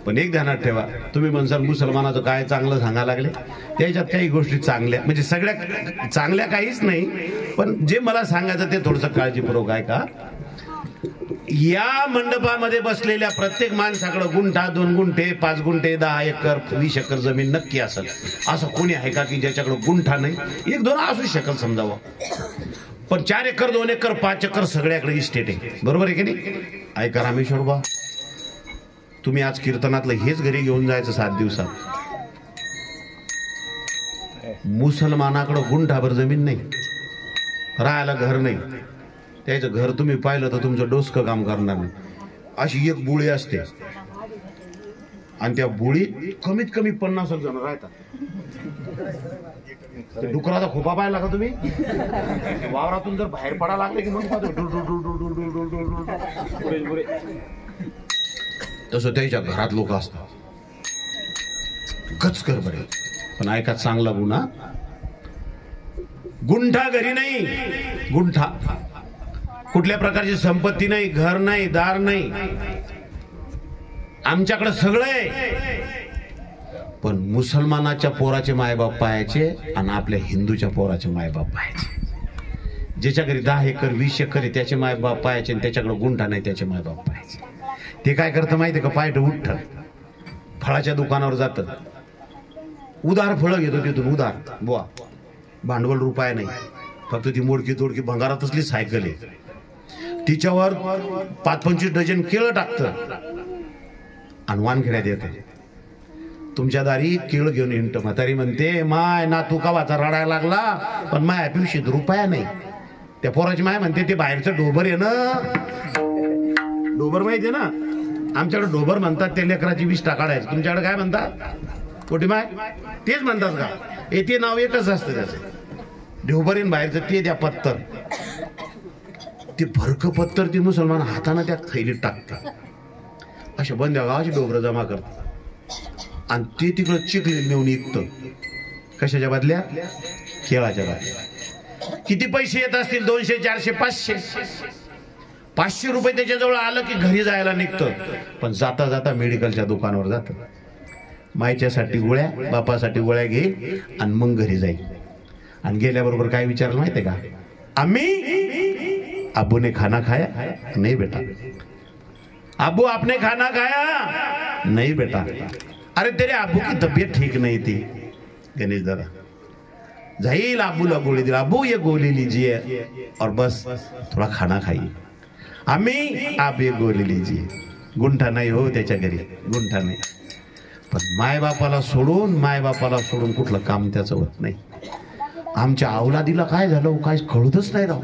पण एक ध्यानात ठेवा, तुम्ही म्हणसाल मुसलमानाचं काय चांगलं सांगायला लागले, त्याच्यात काही गोष्टी चांगल्या, म्हणजे सगळ्या चांगल्या काहीच नाही, पण जे मला सांगायचं ते थोडंसं काळजीपूर्वक आहे का. या मंडपामध्ये बसलेल्या प्रत्येक माणसाकडे गुंठा, 2 गुंठे, 5 गुंठे, 10 एकर, 20 एकर जमीन नक्की असेल. असं कोणी आहे का की ज्याच्याकडे गुंठा नाही? 1-2 असू शकेल समजावं, पण 4 एकर, 2 एकर, 5 एकर सगळ्याकडे इस्टेट आहे. बरोबर आहे की नाही? ऐका रामेश्वर बा, तुम्ही आज कीर्तनातलं हेच घरी घेऊन जायचं 7 दिवसात. मुसलमानाकडे गुंठाभर जमीन नाही, राहायला घर नाही, त्याचं घर तुम्ही पाहिलं तर तुमचं डोसकं काम करणार नाही. अशी एक बुळी असते, आणि त्या बुळीत कमीत कमी 50 जण राहतात. डुकराचा खोपा पाहिला का तुम्ही? वावरातून जर बाहेर पडा लागले की मग तसं त्याच्या घरात लोक असतात. गचकर बरे. पण ऐका चांगला गुन्हा, गुंठा घरी नाही, गुंठा कुठल्या प्रकारची संपत्ती नाही, घर नाही, दार नाही, आमच्याकडे सगळं आहे. पण मुसलमानाच्या पोराचे मायबाप पाहायचे आणि आपल्या हिंदूच्या पोराचे मायबाप पाहायचे. ज्याच्या घरी 10 एकर 20 एकर आहे त्याचे मायबाप पाहायचे आणि त्याच्याकडे गुंठा नाही त्याचे मायबाप पाहायचे. ते काय करतं माहितीये का? पायट उठत फळाच्या दुकानावर जातं, उधार फळं घेतो तिथून, उधार बुवा, भांडवल रुपया नाही, फक्त ती मोडकी तोडकी भंगारातली सायकल आहे, तिच्यावर 5-25 डझन केळं टाकतं आणि वानखेड्यात येतं. तुमच्या दारी केळं घेऊन हिंडतं. म्हातारी म्हणते, माय ना तू कावाचा रडायला लागला, पण माया पिवशीत रुपया नाही. त्या पोराची माय म्हणते, ते बाहेरचं डोबर आहे ना, डोबर माहिती आहे ना, आमच्याकडे डोबर म्हणतात ते लेकराची 20 काढायचं. तुमच्याकडे काय म्हणतात? कोटी माय तेच म्हणतात का? ते नाव एकच असतं त्याचं, ढोबरीन बाहेरचं ते द्या पत्तर. ते भरकं पत्तर ती मुसलमान हाताने त्या थैलीत टाकतात, अशा बंद्या गावाची डोबरं जमा करतात आणि ते तिकडं चिखली नेऊन विकतं. कशाच्या बदल्या? केळाच्या बदल्या. किती पैसे येत असतील? 200, 400, 500 रुपये त्याच्याजवळ आलं की घरी जायला निघतं. पण जाता जाता मेडिकलच्या दुकानावर जातं, मायच्यासाठी गोळ्या, बापासाठी गोळ्या घे आणि मग घरी जाईल. आणि गेल्याबरोबर काय विचारलं माहितीये का? आम्ही अब्बू ने खाना खाया? नहीं बेटा. अब्बू आपने खाना खाया? नहीं बेटा. अरे तेरे अब्बू की तबीयत ठीक नहीं थी. गणेश दादा जाइल अब्बूला गोली दिला, अब्बू ये गोली लीजिए और बस थोड़ा खाना खाइए. आम्ही आप ये गोली लीजिए. गुंठा नाही हो त्याच्या घरी, गुंठा नाही. पण मायबापाला सोडून कुठलं काम त्याचं होत नाही. आमच्या अवलादीला काय झालं काय कळतच नाही राव.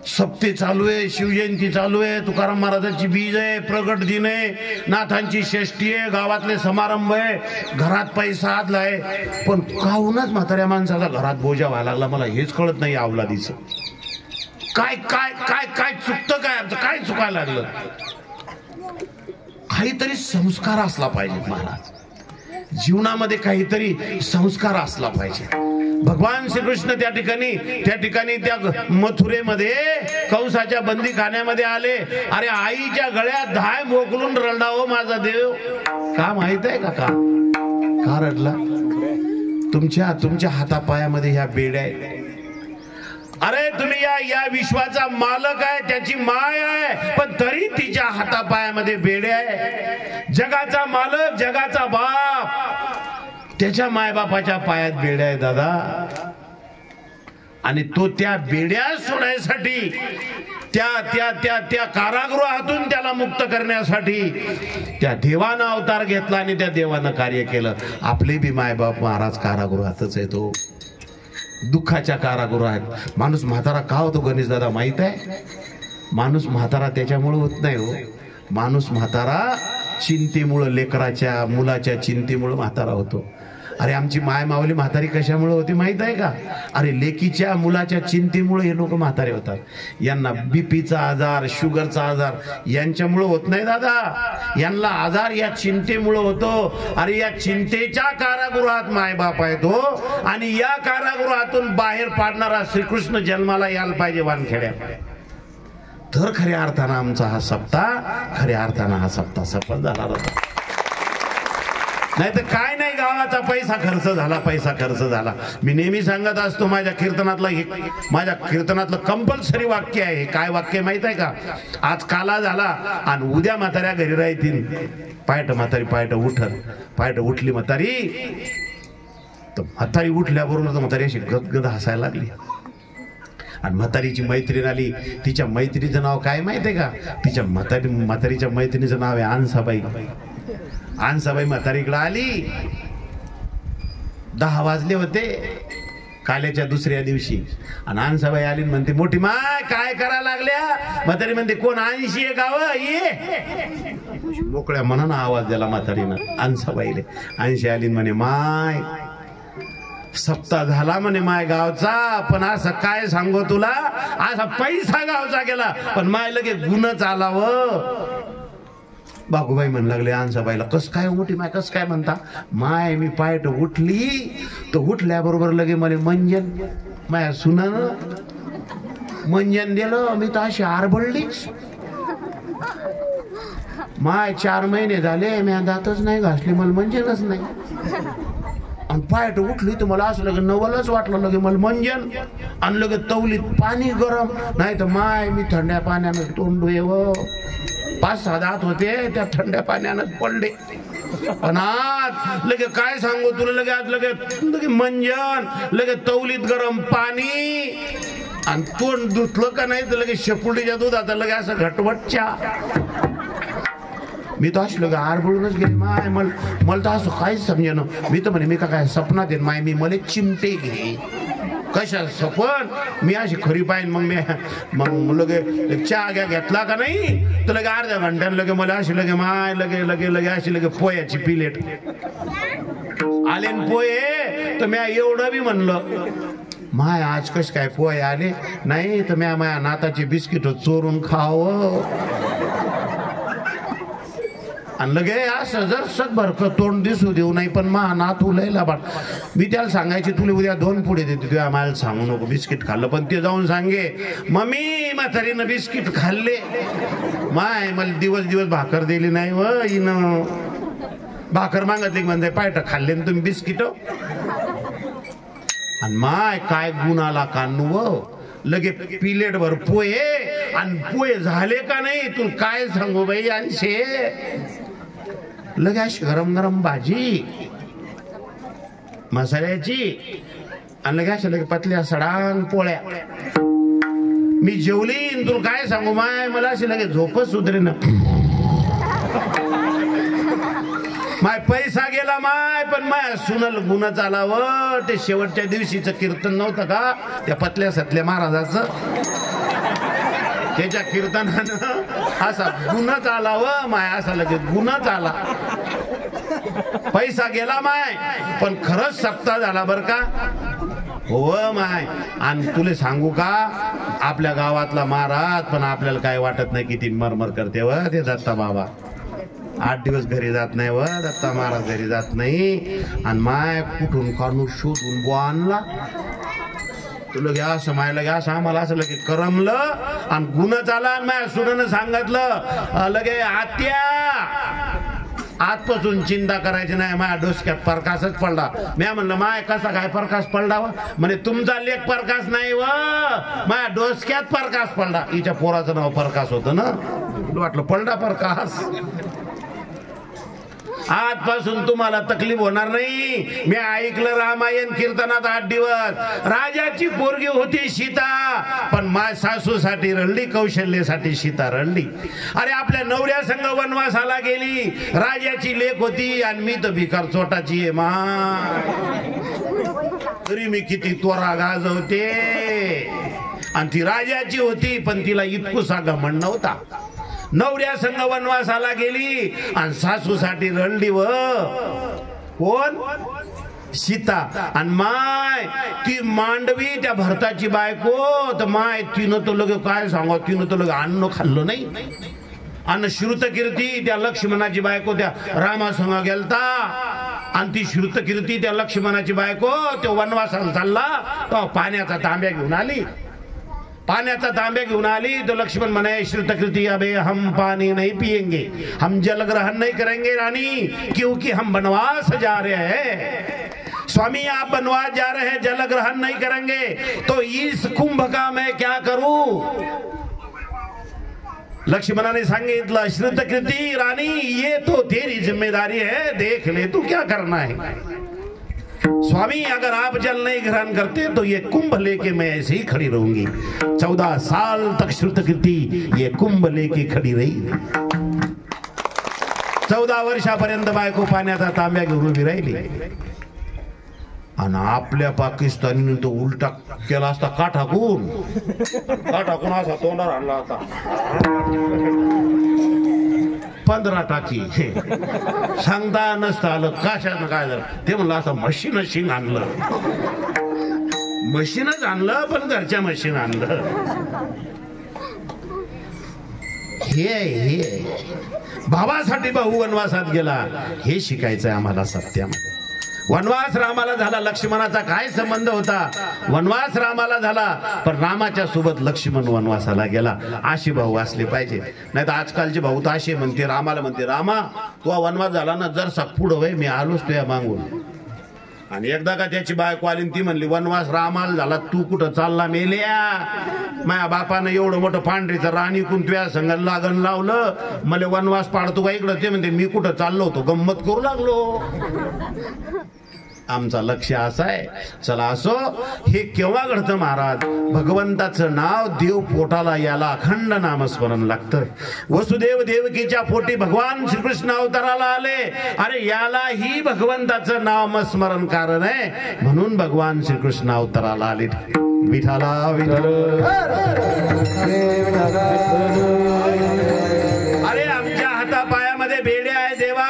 सप्ते चालू आहे, शिवजयंती चालू आहे, तुकाराम महाराजांची बीज आहे, प्रगट दिन आहे, नाथांची षष्ठी आहे, गावातले समारंभ आहे, घरात पैसा आदलाय. पण काहूनच म्हाताऱ्या माणसाला घरात बोजा व्हायला लागला, मला हेच कळत नाही अवलादीचं. काय काय काय काय चुकतं, काय आमचं काय चुकायला लागलं? काहीतरी संस्कार असला पाहिजे महाराज, जीवनामध्ये काहीतरी संस्कार असला पाहिजे. भगवान श्रीकृष्ण त्या ठिकाणी त्या मथुरेमध्ये कंसाच्या बंदीखान्यामध्ये आले. अरे आईच्या गळ्यात धाय मोकलून रडावं माझा देव. का माहित आहे का रडला? तुमच्या हातापायामध्ये ह्या बेड्या आहेत. अरे तुम्ही या विश्वाचा मालक आहे, त्याची माय आहे, पण तरी तिच्या हातापायामध्ये बेड्या आहे. जगाचा मालक, जगाचा बाप, त्याच्या मायबापाच्या पायात बेड्या आहे दादा. आणि तो त्या बेड्या सोडायसाठी, त्या कारागृहातून त्याला मुक्त करण्यासाठी त्या देवानं अवतार घेतला आणि त्या देवानं कार्य केलं. आपले बी मायबाप महाराज कारागृहातच आहे, तो दुःखाच्या कारागृहात. माणूस म्हातारा का होतो गणेश दादा माहित आहे? माणूस म्हातारा त्याच्यामुळे होत नाही हो. माणूस म्हातारा चिंतेमुळे, लेकराच्या मुलाच्या चिंतेमुळे म्हातारा होतो. अरे आमची माय मावली म्हातारी कशामुळे होती माहित आहे का? अरे लेकीच्या मुलाच्या चिंतेमुळे हे लोक म्हातारे होतात. यांना बीपीचा आजार, शुगरचा आजार यांच्यामुळे होत नाही दादा. यांना आजार या चिंतेमुळे होतो. अरे या चिंतेच्या कारागृहात मायबाप आहे तो, आणि या कारागृहातून बाहेर पाडणारा श्रीकृष्ण जन्माला यायला पाहिजे वानखेड्यात. तर खऱ्या अर्थानं आमचा हा सप्ताह सफल झाला होता. नाही तर काय नाही, गावाचा पैसा खर्च झाला. मी नेहमी सांगत असतो, माझ्या कीर्तनातलं कंपल्सरी वाक्य आहे. काय वाक्य माहित आहे का? आज काला झाला आणि उद्या म्हाताऱ्या घरी राहतील. पायट उठली म्हातारी, तर म्हातारी उठल्याबरोबर म्हातारी अशी गदगद हसायला लागली. आणि म्हातारीची मैत्रीण आली. तिच्या मैत्रिणीचं नाव काय माहित आहे का? तिच्या म्हातारीच्या मैत्रिणीचं नाव आहे आणसाबाई. आणसाबाई म्हातारीकडे आली. 10 वाजले होते. काल्याच्या दुसऱ्या दिवशी आणि आणसाबाई आली म्हणते मोठी माय काय करा लागल्या. म्हातारी म्हणते कोण 80 आहे गाव ये. मोकळ्या मनानं आवाज दिला म्हातारीनं आणसाबाईले. 80 आली म्हणे माय सप्ताह झाला म्हणे माय गावचा, पण असं काय सांगू तुला, असा पैसा गावचा गेला पण माय लगे गुणच आला व. बागूबाई म्हणू लागले आणसाबाईला कस काय मोठी माय कस काय म्हणता. माय मी पायट उठली तर उठल्याबरोबर लगे मला मंजन माया सुनानं मंजन दिलं. मी तर अशी आरबळलीच. माय 4 महिने झाले मी दातच नाही घासली, मला मंजनच नाही. आणि पायट उठली तर मला असं लगे नवलच वाटलं लगे मला मंजन. आणि लगे तवलीत पाणी गरम, नाही तर माय मी थंड्या पाण्यानं तोंड व 5-6 दात होते त्या थंड्या पाण्यानं पडले. पण आज लगे काय सांगू तुला, लगे आज लगे मंजन, लगे तवलीत गरम पाणी आणि तोंड धुतलं का नाही तर लगे शेपुटीच्या दुधात लगे असं घटवटच्या. मी तर अशी लगे आरबळूनच गेली. माय मला तर असं काहीच समजेना. मी तर म्हणे मी काय सपनात येईन माय, मी मला चिमटे घे कशा सपन. मी अशी खरी पाहिजे. मग लगे चहा घेतला का नाही तर लगे अर्ध्या घंट्यानं लगे मला अशी लगे माय लगे अशी लगे पोह्याची प्लेट आले पोहे. तर मी एवढं बी म्हणलं माय आज कस काय पोहे आले नाही तर मी माझ्या नाताची बिस्किट चोरून खावं. आणि लगे असं जर सकभर तोंड दिसू देऊ नाही पण मा नातू लय लाभाड. मी त्याला सांगायची तुला उद्या 2 पुढे देते तुझ्या मला सांगू नको बिस्किट खाल्लं. पण ते जाऊन सांगे मम्मी म्हातारीनं बिस्किट खाल्ले. माय मला दिवस भाकर दिली नाही व हिनं. भाकर मागतली म्हणते पायट खाल्ले ना तुम्ही बिस्किट. आणि माय काय गुणाला कानू व लगे प्लेट भर पोहे. आणि पोहे झाले का नाही तू काय सांगू बाई. आणशे लगे अशी गरम भाजी मसाल्याची आणि लगे अशा लगे पतल्या सडांग पोळ्या. मी जेवली तुला काय सांगू माय मला अशी लगे झोपच सुधरे ना. माय पैसा गेला माय पण माय सुनल गुणच आला व. ते शेवटच्या दिवशीचं कीर्तन नव्हतं का त्या पतल्या सतल्या महाराजाचं, त्याच्या कीर्तनानं असा गुणच आला व माय. असा लगे गुणच आला. पैसा गेला माय पण खरंच सप्ताह झाला बर का हो माय. आणि तुला सांगू का आपल्या गावातला महाराज पण आपल्याला काय वाटत नाही किती मरमर करते व ते दत्ता बाबा. 8 दिवस घरी जात नाही व दत्ता महाराज घरी जात नाही. आणि माय कुठून काढून शोधून बुवा आणला. तुला घ्या असं मायला घ्या असं आम्हाला असं लगे करमलं आणि गुणच आला. आणि माझ्या सुनानं सांगितलं लगे आत्या आजपासून चिंता करायची नाही. माझ्या डोसक्यात प्रकाशच पडला. मी म्हणलं माय कसा काय प्रकाश पडला व. म्हणे तुमचा लेख प्रकाश नाही व माझ्या डोसक्यात प्रकाश पडला. हिच्या पोराचं नाव प्रकाश होतं ना. वाटलं पडला प्रकाश. आजपासून तुम्हाला तकलीफ होणार नाही. मी ऐकलं रामायण कीर्तनात 8 दिवस. राजाची पोरगी होती सीता पण माझ्या सासूसाठी रडली, कौशल्यासाठी सीता रडली. अरे आपल्या नवऱ्या संग वनवासाला गेली. राजाची लेक होती आणि मी तर भिकार चोटाची आहे मा. तरी मी किती तोरा गाजवते. आणि ती राजाची होती पण तिला इतकुसा घमंड नव्हता. नवऱ्या संग वनवासाला गेली आणि सासूसाठी रडली व कोण सीता. आणि माय ती मांडवी त्या भरताची बायको तर माय तिनं तो लगे काय सांगा तिनं तो लगे अन्न खाल्लं नाही. आणि श्रुतकीर्ती त्या लक्ष्मणाची बायको त्या रामासंग गेलता. आणि ती श्रुतकीर्ती त्या लक्ष्मणाची बायको तो वनवासाला चालला तो पाण्याचा तांब्या घेऊन आली. पाण्याचा तांब्या घेऊन आली तो लक्ष्मण म्हणे श्रुतकृति अबे हम पानी नहीं पिएंगे, हम जल ग्रहण नहीं करेंगे रानी, क्योंकि हम वनवास जा रहे हैं। स्वामी आप वनवास जा रहे हैं, जल ग्रहण नहीं करेंगे तो इस कुंभ का मैं क्या करूं। लक्ष्मणाने सांगितलं श्रुतकृति रानी ये तो तेरी जिम्मेदारी है, देख ले तू क्या करना है। स्वामी अगर आप जल नहीं ग्रहण करते तो ये कुंभ लेके मैं ऐसे ही खड़ी रहूंगी। 14 साल तक श्रुतकृति ये कुंभ लेके खड़ी रही। 14 वर्षापर्यंत बायको पाण्याचा तांब्या घेऊन उभी राहिली। आणि आपल्या पाकिस्तानीने तो उलटा केला असता का टाकून असा तोंडावर आणला होता 15 टाकी सांगता नसतं आलं कशानं काय झालं ते म्हणलं असं मशीन आणलं मशीनच आणलं पण घरच्या मशीन आणलं हे भावासाठी भाऊ वनवासात गेला हे शिकायचंय आम्हाला सत्यामध्ये वनवास रामाला झाला लक्ष्मणाचा काय संबंध होता वनवास रामाला झाला पण रामाच्या सोबत लक्ष्मण वनवासाला गेला अशी भाऊ असले पाहिजे नाही तर आजकालचे भाऊ तर असे म्हणते रामाला म्हणते रामा तू वनवास झाला ना जर पुढं वय मी आलोच तुया मागून आणि एकदा का त्याची बायको आली ती म्हणली वनवास रामाला झाला तू कुठं चालला मेल्या माझ्या बापानं एवढं मोठं पांढरीचं राणी कुण तुया संग लागण लावलं मला वनवास पाडतो का इकडं ते म्हणते मी कुठं चाललो होतो गंमत करू लागलो आमचा लक्ष असा आहे चला असो हे केव्हा घडतं महाराज भगवंताचं नाव देव पोटाला याला अखंड नामस्मरण लागतं वसुदेव देवकीच्या पोटी भगवान श्रीकृष्ण अवताराला आले अरे यालाही भगवंताचं नामस्मरण कारण आहे म्हणून भगवान श्रीकृष्ण अवताराला आले विठाला अरे आमच्या हातापायामध्ये बेड्या आहे देवा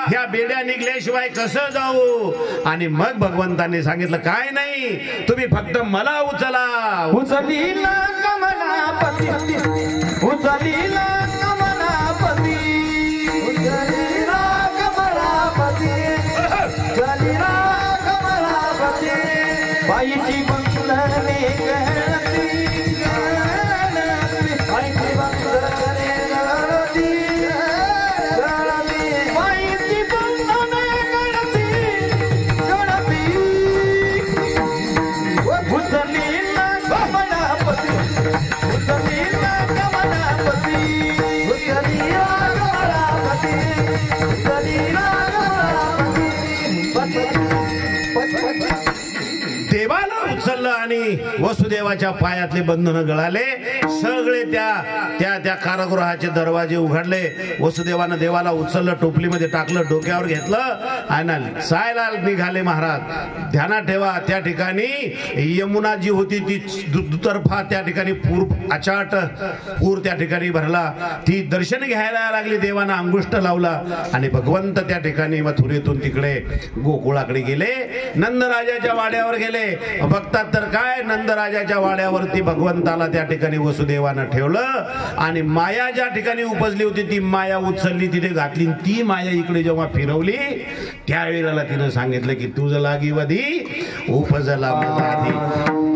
ह्या बेड्या निघल्याशिवाय कसं जाऊ आणि मग भगवंतांनी सांगितलं काय नाही तुम्ही फक्त मला उचला उचलीला कमलापती उचलीला कमलापती उचलीला कमलापती उचलीला कमलापती बाईची बंधने गळती बाईची बंधने गळती बाईची बंधने गळती उचलीला कमलापती उचलीला कमलापती उचलीला कमलापती उचलीला कमलापती देवाला उचललं आणि वसुदेवाच्या पायातले बंधन गळाले सगळे त्या कारागृहाचे दरवाजे उघडले वसुदेवानं देवाला उचललं टोपलीमध्ये टाकलं डोक्यावर घेतलं आणि सायला निघाले महाराज ध्यानात ठेवा त्या ठिकाणी यमुना जी होती ती दुतर्फा त्या ठिकाणी अचाट पूर त्या ठिकाणी भरला ती दर्शन घ्यायला लागली देवानं अंगुष्ट लावला आणि भगवंत त्या ठिकाणी मथुरेतून तिकडे गोकुळाकडे गेले नंदराजाच्या वाड्यावर गेले बघतात तर काय नंदराजाच्या वाड्यावरती भगवंताला त्या ठिकाणी वसुदेवानं ठेवलं आणि माया ज्या ठिकाणी उपजली होती ती माया उचलली तिथे घातली ती माया इकडे जेव्हा फिरवली त्यावेळेला तिनं सांगितलं की तुझं लागी वधी उपजला आधी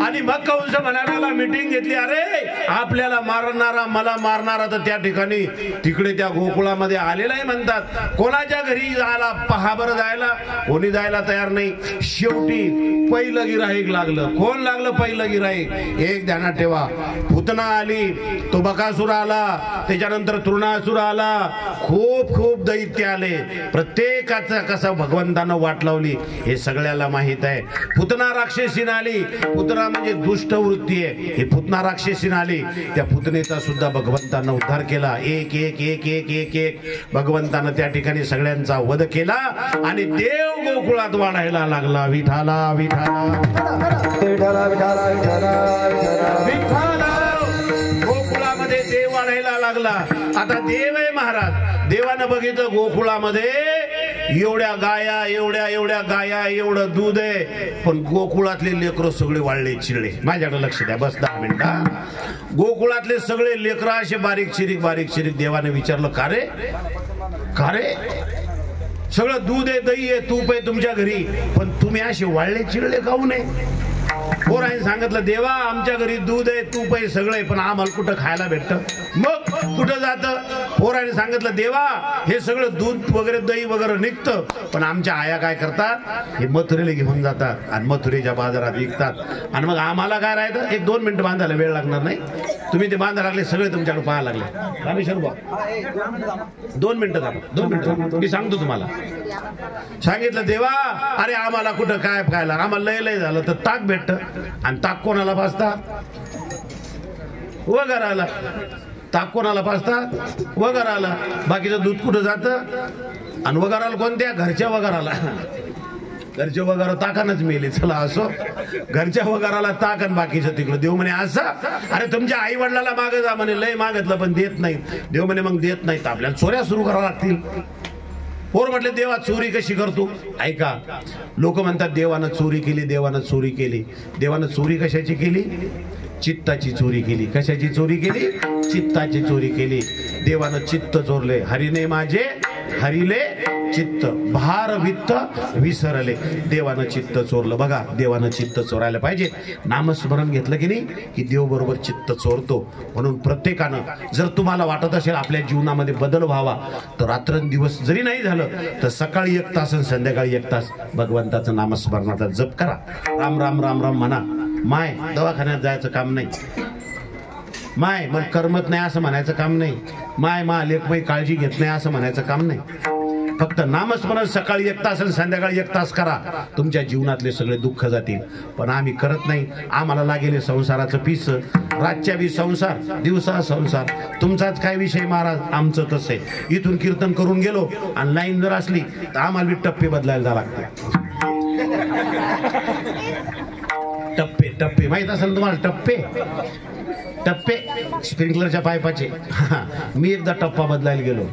आणि मग कंस म्हणाला मीटिंग घेतली अरे आपल्याला मारणारा मला मारणारा तर त्या ठिकाणी तिकडे त्या गोकुळामध्ये आलेलाही म्हणतात कोणाच्या घरी जायला पहा बरं जायला कोणी जायला तयार नाही शेवटी पहिलं गिराईक लागलं कोण लागलं पहिलं गिराईक एक ध्यानात ठेवा पुतना आली तो बकासूर आला त्याच्यानंतर तृणासूर आला खूप खूप दैत्य आले प्रत्येकाचं कसं भगवंतानं वाट लावली हे सगळ्याला माहित आहे पुतना राक्षसीन आली पुतना म्हणजे दुष्ट वृत्ती आहे ही पुतना राक्षसीन आली त्या पुतनेचा सुद्धा भगवंतानं उद्धार केला एक एक एक एक एक एक भगवंतानं त्या ठिकाणी सगळ्यांचा वध केला आणि देव गोकुळात वाढायला लागला विठाला विठाला विठाला विठाला विठाला गोकुळामध्ये देव वाढायला लागला आता देव आहे महाराज देवानं बघितलं गोकुळामध्ये एवढ्या गाया एवढ्या गाया एवढं दूध आहे पण गोकुळातले लेकरं सगळे वाळले चिरले माझ्याकडे लक्ष द्या बस 10 मिनिटं गोकुळातले सगळे लेकरं असे बारीक चिरीक देवाने विचारलं का रे सगळं दूध आहे दही आहे तूप आहे तुमच्या घरी पण तुम्ही असे वाळले चिरले खाऊ नये पोराने सांगितलं देवा आमच्या घरी दूध आहे तूप आहे सगळे पण आम्हाला कुठं खायला भेटतं मग कुठं जातं पोराने सांगितलं देवा हे सगळं दूध वगैरे दही वगैरे निघतं पण आमच्या आया काय करतात हे मथुरेला घेऊन जातात आणि मथुरेच्या बाजारात विकतात आणि मग आम्हाला काय राहतं 1-2 मिनिटं बांधायला वेळ लागणार नाही तुम्ही ते बांधायला लागले सगळे तुमच्याकडे पाहायला लागले रामेश्वर भाऊ 2 मिनिटं थांबा 2 मिनिटं मी सांगतो तुम्हाला सांगितलं देवा अरे आम्हाला कुठं काय खायला आम्हाला लय झालं तर ताक भेटतं आणि ताक कोणाला पाजतात वगैराला ताक कोणाला पाजतात वगैराला बाकीचं दूध कुठं जातं आणि वगैराला कोणत्या घरच्या वगैराला घरच्या वगारा ताकानच मेले. चला असो, घरच्या वगाराला ताकन बाकीचं तिकडं. देव म्हणे असं, अरे तुमच्या आई वडिलाला मागे जा म्हणे, लय मागितलं पण देत नाही. देव म्हणे मग देत नाही तर आपल्याला चोऱ्या सुरू कराव्या लागतील. पोर म्हटले देवा चोरी कशी करतो? ऐका, लोक म्हणतात देवानं चोरी केली, देवानं चोरी केली. देवानं चोरी कशाची केली? चित्ताची चोरी केली. कशाची चोरी केली? चित्ताची चोरी केली. देवानं चित्त चोरले. हरीने माझे हरिले चित्त, भार वित्त विसरले. देवानं चित्त चोरलं. बघा, देवानं चित्त चोरायला पाहिजे. नामस्मरण घेतलं की नाही की देव बरोबर चित्त चोरतो. म्हणून प्रत्येकानं, जर तुम्हाला वाटत असेल आपल्या जीवनामध्ये बदल व्हावा, तर रात्रंदिवस जरी नाही झालं तर सकाळी 1 तास आणि संध्याकाळी 1 तास भगवंताचं नामस्मरणाचा जप करा. राम राम राम राम म्हणा. माय दवाखान्यात जायचं काम नाही, माय मग करमत नाही असं म्हणायचं काम नाही, माय मा लेखमाई काळजी घेत नाही असं म्हणायचं काम नाही. फक्त नामस्मरण सकाळी 1 तास आणि संध्याकाळी 1 तास करा. तुमच्या जीवनातले सगळे दुःख जातील. पण आम्ही करत नाही. आम्हाला लागेले संसाराचं पीस. रातच्या बी संसार, दिवसा संसार. तुमचाच काय विषय महाराज? आमचं तसं आहे. इथून कीर्तन करून गेलो आणि लाईन जर असली तर आम्हाला बी टप्पे बदलायला जावं लागते. टप्पे टप्पे माहित असेल तुम्हाला? टप्पे टप्पे स्प्रिंकलरच्या पाईपाचे. मी एकदा टप्पा बदलायला गेलो.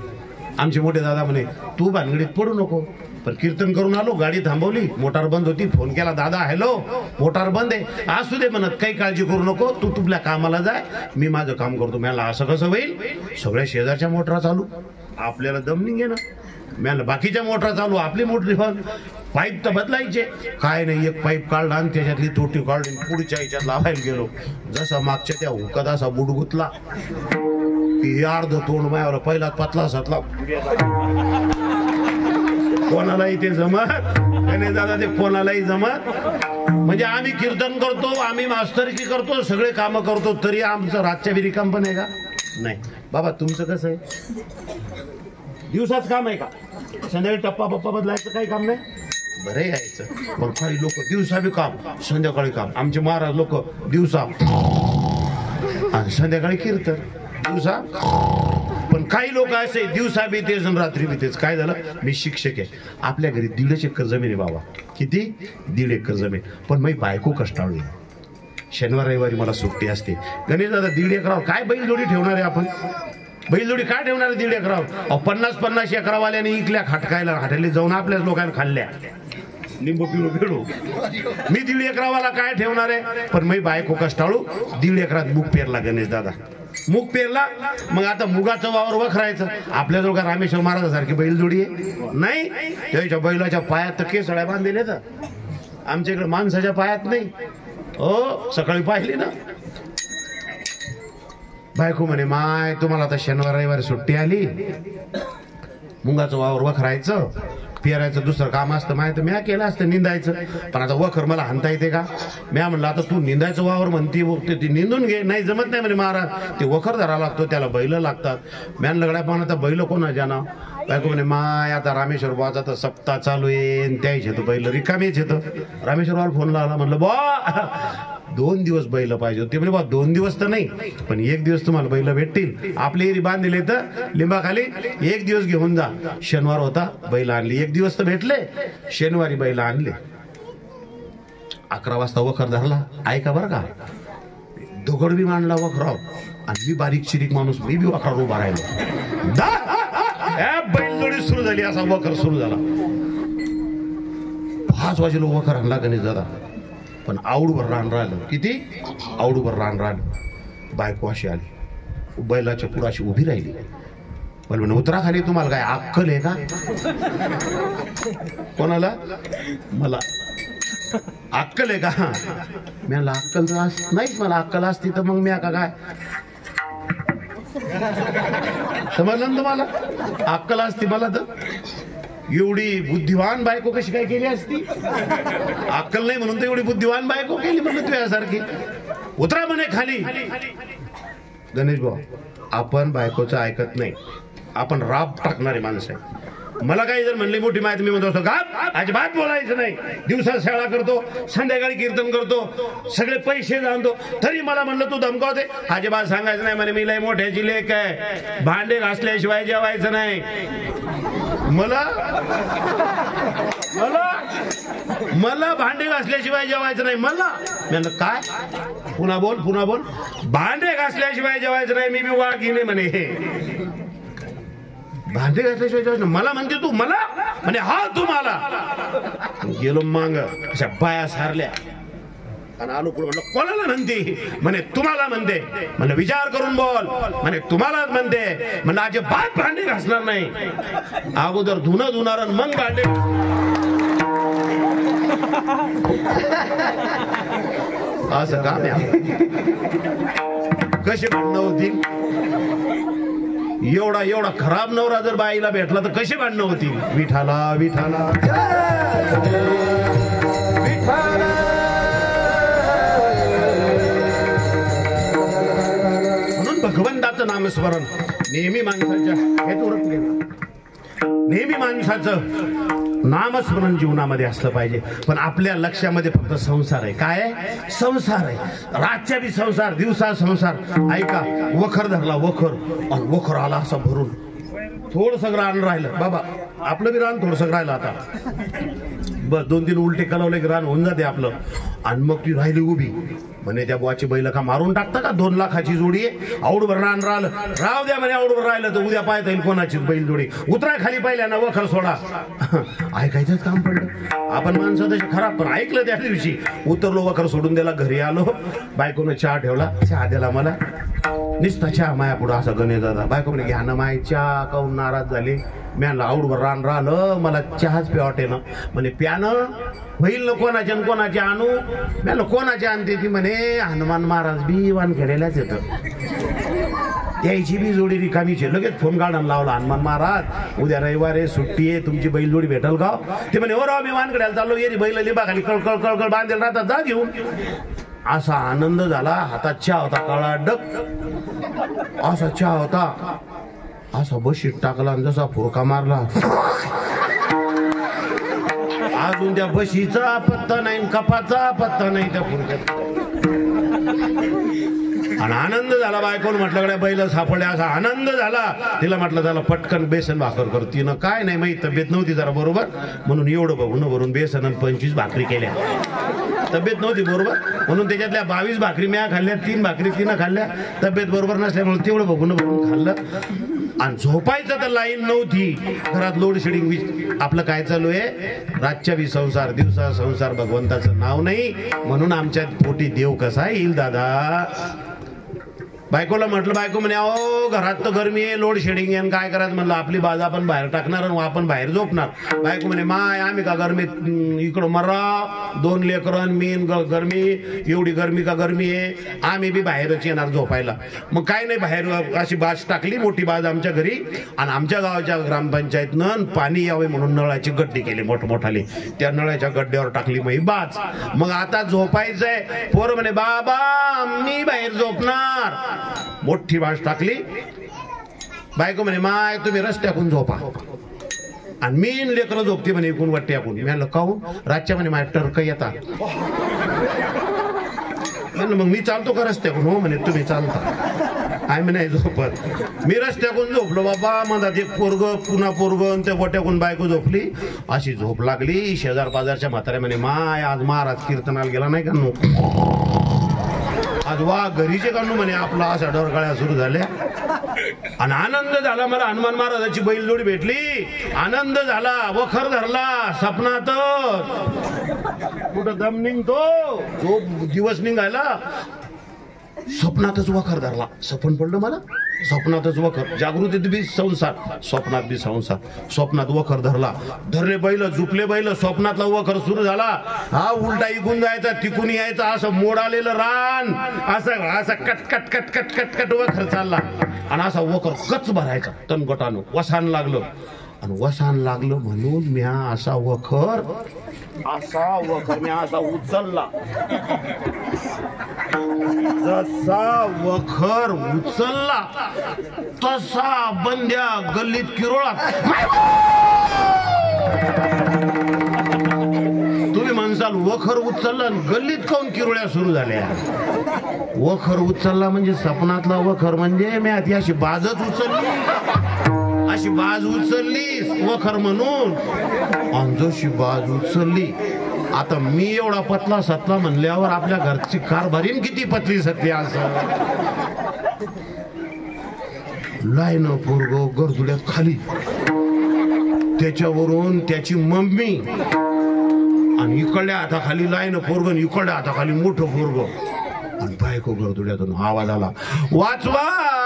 आमचे मोठे दादा म्हणे तू भानगडीत पडू नको. पण कीर्तन करून आलो, गाडी थांबवली, मोटार बंद होती. फोन केला, दादा हॅलो मोटार बंद आहे. असू दे म्हणत, काही काळजी करू नको, तू तुझ्या कामाला जाय, मी माझं काम करतो. मला असं कसं होईल? सगळ्या शेजारच्या मोटरा चालू, आपल्याला दम नाही ना. मला बाकीच्या मोटरा चालू, आपली मोटरी बंद. पाईप तर बदलायचे. काय नाही, एक पाईप काढला आणि त्याच्यातली तोटी काढली, पुढच्या ह्याच्यात लावायला गेलो. जसा मागच्या त्या हुकात असा बुड गुतला, ती अर्ध तोंड मायावर पहिला पतला सातला. कोणालाही ते जमत त्याने दादा, ते कोणालाही जमत. म्हणजे आम्ही कीर्तन करतो, आम्ही मास्तरकी करतो, सगळे कामं करतो, तरी आमचं रातच्या विरी काम पण आहे का? नाही बाबा. तुमचं कसं आहे? दिवसाच काम आहे का? संध्याकाळी टप्पा बप्पा बदलायचं काही काम नाही? बरं यायचं. पण काही लोक दिवसा बी काम, संध्याकाळी काम. आमचे महाराज लोक दिवसा आणि संध्याकाळी कीर्तन. दिवसा पण काही लोक असे दिवसा बी तेच आणि रात्री बी तेच. काय झालं? मी शिक्षक आहे. आपल्या घरी 1.5 एकर जमीन आहे बाबा. किती? 1.5 एकर जमीन. पण मी बायको कष्टाळू आहे. शनिवार रविवारी मला सुट्टी असते. गणेश दादा 1.5 एकरावर काय बैलजोडी ठेवणार आहे आपण? बैलजोडी काय ठेवणार 1.5 एकरावर? 50-50 एकरावाल्याने इकल्या खाटकायला, हाटेली जाऊन आपल्याच लोकांना खाल्ल्या, लिंबू पिळू पिळू. मी 1.5 एकरावाला काय ठेवणार आहे? पण मी बायको कष्टाळू. 1.5 एकरात मूग पेरला गणेश दादा. मूग पेरला, मग आता मुगाचं वावर वखरायचं. आपल्याजवळ का रामेश्वर महाराजासारखी बैलजोडी आहे? नाही. त्याच्या बैलाच्या पायात तर केसळ्या बांधलेल्या तर आमच्या इकडे माणसाच्या पायात नाही. हो, सकाळी पाहिली ना. बायको म्हणे माय तुम्हाला आता शनिवार रविवारी सुट्टी आली, मुंगाचं वावर वखरायचं, पेरायचं दुसरं काम असतं. माय तर म्या केलं असतं निंदायचं. पण आता वखर मला हाणता येते का? म्या म्हणलं आता तू निंदायचं वावर म्हणते, ती निंदून घे. नाही जमत नाही म्हणे महाराज, ते वखर धरावं लागतो, त्याला बैल लागतात. म्यान लगड्या पण आता बैल कोणाच्या ना? बायको म्हणे माय आता रामेश्वर बाचा तर सप्ताह चालू आहे, त्याच येतं बैल रिकामेच येतं. रामेश्वर फोन लावला, म्हणलं बा 2 दिवस बैल पाहिजे होते. म्हणजे बा 2 दिवस तर नाही, पण 1 दिवस तुम्हाला बैल भेटतील. आपले एरी बांधले तर लिंबाखाली 1 दिवस घेऊन जा. शनिवार होता, बैल आणली. 1 दिवस तर भेटले. शनिवारी बैल आणले. 11 वाजता वखर धरला. ऐका बरं का, दगड बी मांडला वखराव. आणि मी बारीक चिरीक माणूस, मी बी वखरावर उभा राहिलो. बैलजोडी सुरू झाली, असा वखर सुरू झाला. 5 वाजेला वखर आणला गणेश दादा. पण आवडूभर रान राहिलं. किती? आवडूभर रान राहिलं. बायको अशी आली, बैलाच्या पुढे अशी उभी राहिली. मला म्हणे उतरा खाली, तुम्हाला काय अक्कल आहे का? कोणाला? मला अक्कल आहे का? मला अक्कल नाहीच. मला अक्कल असती तर मग मी का काय समजलं ना तुम्हाला? अक्कल असती मला तर एवढी बुद्धिवान बायको कशी काय केली असती? अक्कल नाही म्हणून तर एवढी बुद्धिवान बायको केली म्हणून तुझ्यासारखी. उतरा म्हणे खाली. गणेश भाऊ, आपण बायकोचं ऐकत नाही. आपण राब टाकणारे माणसं आहे. मला काही जर म्हणली मोठी माहिती मी म्हणतो असतो का अजिबात बोलायचं नाही. दिवसा शाळा करतो, संध्याकाळी कीर्तन करतो, सगळे पैसे जाणतो, तरी मला म्हणलं तू धमकावते. अजिबात सांगायचं नाही म्हणे मी लय मोठ्याची लेक आहे, भांडे घासल्याशिवाय जेवायचं नाही. मला भांडे घासल्याशिवाय जेवायचं नाही. मला म्हणलं काय, पुन्हा बोल. भांडे घासल्याशिवाय जेवायचं नाही. मी वाघिने म्हणे हे भांडे घासल्याशिवाय जेवायचं. मला म्हणते तू, मला म्हणे हा तुम्हाला. गेलो मांग, अशा बाया सारल्या आणि आलो पुढे. म्हणलं कोणाला म्हणते? म्हणे तुम्हाला म्हणते. म्हणलं विचार करून बोल. म्हणे तुम्हालाच म्हणते. म्हणलं अजिबात भांडे घासणार नाही. अगोदर धुणं धुणार आणि मग भांडे. असं काम आहे. कशी भांडणं होती? एवढा खराब नवरा जर बाईला भेटला तर कशी भांडणं होती? विठाला म्हणून भगवंताचं नामस्मरण नेहमी माणसाचं नामस्मरण जीवनामध्ये असलं पाहिजे. पण आपल्या लक्षामध्ये फक्त संसार आहे. काय आहे? संसार आहे. रातच्या बी संसार, दिवसा संसार. ऐका, वखर धरला, वखर आला असा भरून. थोडंसं रान राहिलं बाबा, आपलं बी रान थोडंसं राहिलं. आता बस 2-3 उलटे कलवले की रान होऊन जाते आपलं. आणि मग ती राहिली उभी. म्हणे त्या बुवाची बैल का मारून टाकता का? 2 लाखाची जोडी आहे, आवडभर रान राहिलं. राव द्या म्हणे, आवडभर राहिलं तर उद्या पाहता येईल कोणाची बैल जोडी. उतरा खाली पहिल्यानं, वखर सोडा. ऐकायचंच काम पडलं. आपण माणसं तशी खराब, पण ऐकलं. त्या दिवशी उतरलो, वखर सोडून दिला, घरी आलो. बायकोनं चहा ठेवला, चहा दिला मला. निसता चहा माया पुढं असा गणेश दादा. बायको म्हणे घ्या ना माय चहा, काऊन नाराज झाले? मी आणलं आवडभर रान राहिलं, मला चहाच प्या वाटेनं. म्हणे प्यानं होईल ना कोणाचे आणू? मी कोणाचे आणते? ती म्हणे हनुमान महाराज बी वानखेड्यालाच येतं, त्याची बी जोडी रिकामीची. लगेच फोन काढून लावला, हनुमान महाराज उद्या रविवार सुट्टी आहे, तुमची बैल जोडी भेटल का? ते म्हणे हो राव मी वानखेड्याला चाललो, ये बैल लिंबाखाली कळकळ बांधेल राहतात, जा घेऊन. असा आनंद झाला. हातात चहा होता, काळा डक असा चहा होता. असा बशीत टाकला आणि जसा फुरका मारला, अजून त्या बशीचा पत्ता नाही, कपाचा पत्ता नाही त्या फुरक्यात. आणि आनंद झाला. बायकोला म्हटलं कडे बैल सापडले, असा आनंद झाला. तिला म्हटलं झालं पटकन बेसन भाकर कर. तिनं काय नाही, माहिती तब्येत नव्हती जरा बरोबर, म्हणून एवढं बघून भरून बेसन आणि 25 भाकरी केल्या. तब्येत नव्हती बरोबर म्हणून त्याच्यातल्या 22 भाकरी म्या खाल्ल्या, 3 भाकरी तिनं खाल्ल्या. तब्येत बरोबर नसल्यामुळे तेवढं बघून खाल्लं. आणि झोपायचं तर लाईन नव्हती घरात, लोड शेडिंग. आपलं काय चालू आहे? रातच्या बी संसार, दिवसा संसार, भगवंताचं नाव नाही. म्हणून आमच्या पोटी देव कसा येईल दादा? बायकोला म्हटलं, बायको म्हणे अहो घरात तर गरमी आहे, लोड शेडिंग आहे, काय करायचं? म्हणलं आपली बाज आपण बाहेर टाकणार आणि आपण बाहेर झोपणार. बायको म्हणे माय आम्ही का गरमीत इकडं मरा, 2 लेकरं मी गरमी, एवढी गरमी का गरमी आहे, आम्ही बी बाहेरच येणार झोपायला. मग काय नाही, बाहेर अशी बाज टाकली, मोठी बाज आमच्या घरी. आणि आमच्या गावाच्या ग्रामपंचायतनं पाणी यावे म्हणून नळाची गड्डी केली मोठमोठाली. त्या नळाच्या गड्ड्यावर टाकली मग ही बाज. मग आता झोपायचंय. पोरं म्हणे बाबा मी बाहेर झोपणार. मोठी बाज टाकली. बायको म्हणे माय तुम्ही रस्त्याकून झोपा आणि मी लेकरं झोपते म्हणे इकून वाट्याकून. मी म्हणलं काहून? रातच्या म्हणे माझ्या टर्क येतात. मग मी चालतो का रस्त्याकून? हो म्हणे तुम्ही चालता. आय म्हणे झोपत. मी रस्त्याकून झोपलो बाबा. मधात एक पोरग पुन्हा पोरग, त्या गोट्याकून बायको झोपली. अशी झोप लागली. शेजार पाजारच्या म्हाताऱ्या म्हणे माय आज महाराज कीर्तनाला गेला नाही का? आज वा घरीचे काढू म्हणे. आपला अशा डोरकाळ्या सुरू झाल्या. आणि आनंद झाला मला. हनुमान महाराजाची बैलजोडी भेटली. आनंद झाला. वखर धरला स्वप्नात. कुठं दम निघतो, जो दिवस निघायला स्वप्नातच वखर धरला. स्वप्न पडलं मला, स्वप्नातच वखर. जागृतीत बी संसार, स्वप्नात बी संसार. स्वप्नात वखर धरला. धरले बैल, झुपले बैल. स्वप्नातला वखर सुरू झाला. हा उलटा इकून जायचा, तिकून यायचा. असं मोड आलेलं रान, असं कट कट कट कट कट कट वखर चालला. आणि असा वखर कच भरायचा तनगटानं. वसान लागलं. आणि वसान लागलं म्हणून म्या असा वखर मी असा उचलला. जसा वखर उचलला तसा बंद्या गल्लीत किरोळात तुम्ही म्हणसाल वखर उचलला आणि गल्लीत काऊन किरुळ्या सुरू झाल्या? वखर उचलला म्हणजे स्वप्नातला वखर म्हणजे मी आधी अशी बाजच उचलली, अशी बाज उचलली वखर म्हणून, आणि जशी बाज उचलली आता मी एवढा पतला सतला म्हणल्यावर आपल्या घरची कारभारीन किती पतली सतली असं. लाईन पोरगो गरजुड्यात खाली, त्याच्यावरून त्याची मम्मी, आणि इकडल्या हाताखाली लाईन पोरग, इकडल्या हाताखाली मोठं पोरग, आणि बायको गरजुड्यातून आवाज आला, वाचवा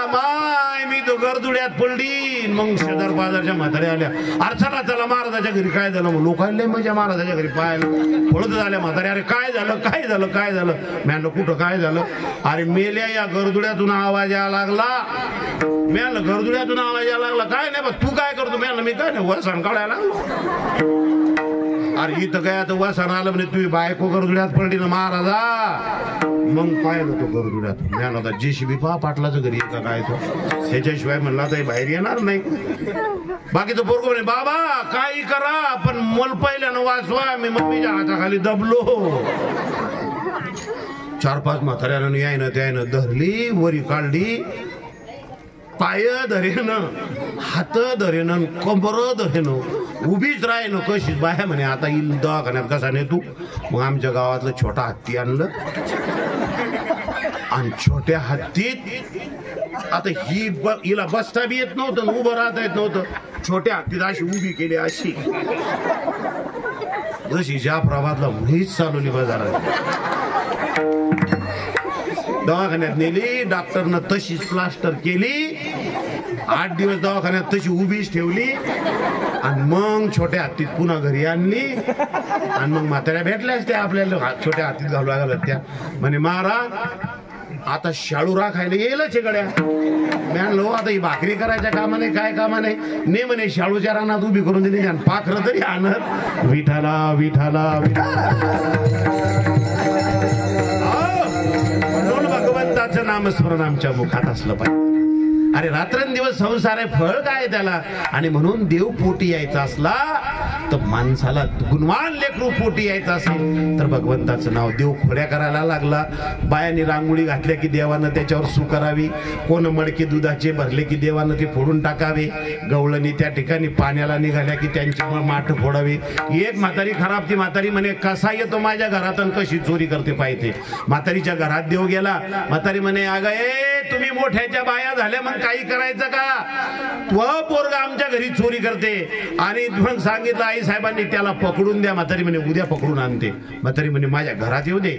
माय मी तो गरजुड्यात पडली. मग शेजार बाजारच्या म्हाताऱ्या आल्या, अरे चला चला महाराजाच्या घरी. काय झालं? लोकांना मजा महाराजाच्या घरी पाहायला पळत झाल्या म्हाताऱ्या. अरे काय झालं काय झालं काय झालं? मी कुठं काय झालं? अरे मेल्या या गरजुड्यातून आवाज यायला लागला. मी गरजुड्यातून आवाज यायला लागला. काय नाही बघ तू काय करतो? मी काय नाही वसन काढायला लागलो. अरे इथं काय आता वसन आलं म्हणजे तुम्ही बायको गरजुड्यात पडली ना महाराजा. मग पाहिलं तो गरजुड्यात, ज्ञान होता JCB पहा पाटलाचं घरी का काय तो, त्याच्याशिवाय म्हणला तर बाहेर येणार नाही. बाकीचं पोरगं म्हणे बाबा काही करा पण मल पहिल्यानं वाचवा, मी मम्मीच्या हाताखाली दबलो. 4-5 म्हाताऱ्यानं यायनं त्यानं धरली, वरी काढली, पाय धरेनं, हात धरेनं, कंबर धरेनं, उभीच राहिनो. कशीच बाया म्हणे आता येईल दवाखान्यात कसा ने तू. मग आमच्या गावातलं छोटा हत्ती आणलं, आणि छोट्या हत्तीत आता हिला बसता बी येत नव्हतं, उभं राहता येत नव्हतं. छोट्या हत्तीत अशी उभी केली, अशी जशी जाफराबादला म्हैस चालवली बाजारात. दवाखान्यात नेली, डॉक्टरनं तशीच प्लास्टर केली. 8 दिवस दवाखान्यात तशी उभीच ठेवली, आणि मग छोट्या हत्तीत पुन्हा घरी आणली. आणि मग म्हाताऱ्या भेटल्याच त्या आपल्याला छोट्या हत्तीत घालवा घालत. त्या म्हणे महाराज आता शाळू राखायला येईलच गड्या. मी आणलो आता ही भाकरी करायच्या कामा नाही काय कामा नाही. ने म्हणे शाळूच्या रानात उभी करून दिली, आणि पाखरं तरी आणत विठाला विठाला म्हणून भगवंताचं नामस्मरण आमच्या मुखात असलं पाहिजे. अरे रात्रंदिवस संसार आहे, फळ काय त्याला. आणि म्हणून देव पोटी यायचा असला तर माणसाला गुणवान लेकरू पोटी यायचं असेल तर भगवंताचं नाव. देव खोड्या करायला लागला, बायाने रांगोळी घातल्या की देवानं त्याच्यावर सू करावी, कोण मडके दुधाचे भरले की देवानं ते फोडून टाकावे, गवळणी त्या ठिकाणी पाण्याला निघाल्या की त्यांची माठ फोडावी. एक म्हातारी खराब, ती म्हातारी म्हणे कसा येतो माझ्या घरात आणि कशी चोरी करते पाहिजे. म्हातारीच्या घरात देव गेला. म्हातारी म्हणे अगं ए तुम्ही मोठ्याच्या बाया झाल्या, मग काही करायचं का? तो पोरगा आमच्या घरी चोरी करते. आणि मग सांगितलं आई साहेबांनी त्याला पकडून द्या. म्हातारी म्हणे उद्या पकडून आणते. म्हातारी म्हणे माझ्या घरात येऊ दे,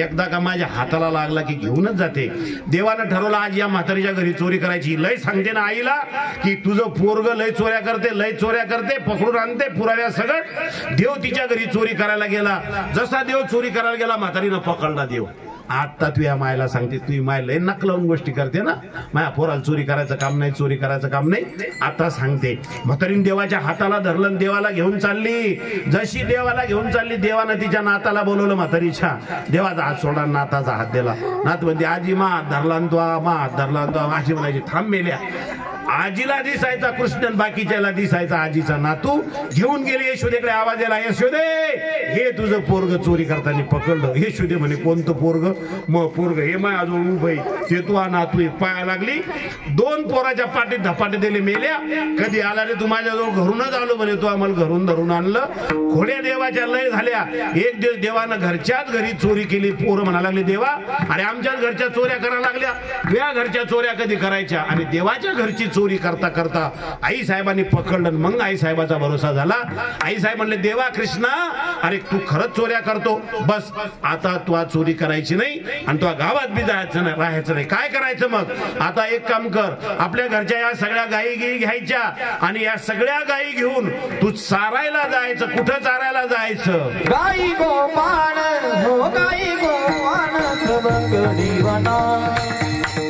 एकदा का माझ्या हाताला लागला की घेऊनच जाते. देवानं ठरवलं आज या म्हातारीच्या घरी चोरी करायची. लय सांगते ना आईला की तुझं पोरग लय चोऱ्या करते, लय चोऱ्या करते, पकडून आणते पुराव्या सगळं. देव तिच्या घरी चोरी करायला गेला. जसा देव चोरी करायला गेला म्हातारीनं पकडला देव. आता तू या मायला सांगते, तू माय लय नक लावून गोष्टी करते ना, माया पोराला चोरी करायचं काम नाही, चोरी करायचं काम नाही. आता सांगते म्हातारीने देवाच्या हाताला धरलं, देवाला घेऊन चालली. जशी देवाला घेऊन चालली, देवानं तिच्या नाताला बोलवलं. म्हातारीच्या देवाचा हात सोडा, नाताचा हात दिला. नात म्हणते आजी मा हात धरला तो, मा हात धरला तो. अशी म्हणायची. थांब मेल्या. आजीला दिसायचा कृष्ण, बाकीच्याला दिसायचा आजीचा नातू. घेऊन गेले यशोदेकडे. आवाज आला यशोदे हे तुझं पोरग चोरी करताना पकडलं. यशोदे म्हणे कोणतं पोरग? मग पोरग हे माय अजून उभय, ते तू हा नातू. पाया लागली. 2 पोराच्या पाठीत धपाटे दिले. मेल्या कधी आला रे तू माझ्याजवळ? घरूनच आलो म्हणे. तू आम्हाला घरून धरून आणलं. खोड्या देवाच्या लय झाल्या. एक दिवस देवानं घरच्याच घरी चोरी केली. पोरं म्हणा लागले देवा अरे आमच्याच घरच्या चोऱ्या करायला लागल्या, या घरच्या चोऱ्या कधी करायच्या? आणि देवाच्या घरची चोरी करता करता आई साहेबांनी पकडलं. मग आई साहेबाचा भरोसा झाला. आई साहेब म्हणले देवा कृष्णा अरे तू खरंच चोऱ्या करतो, बस आता तू चोरी करायची नाही आणि तू गावात बी जायचं नाही, राहायचं नाही. काय करायचं मग? आता एक काम कर, आपल्या घरच्या या सगळ्या गायी घ्यायच्या आणि या सगळ्या गायी घेऊन तू चारायला जायचं. कुठं चारायला जायचं? गाई गोपाळ हो गाई गोपाळ सवंगडी वना,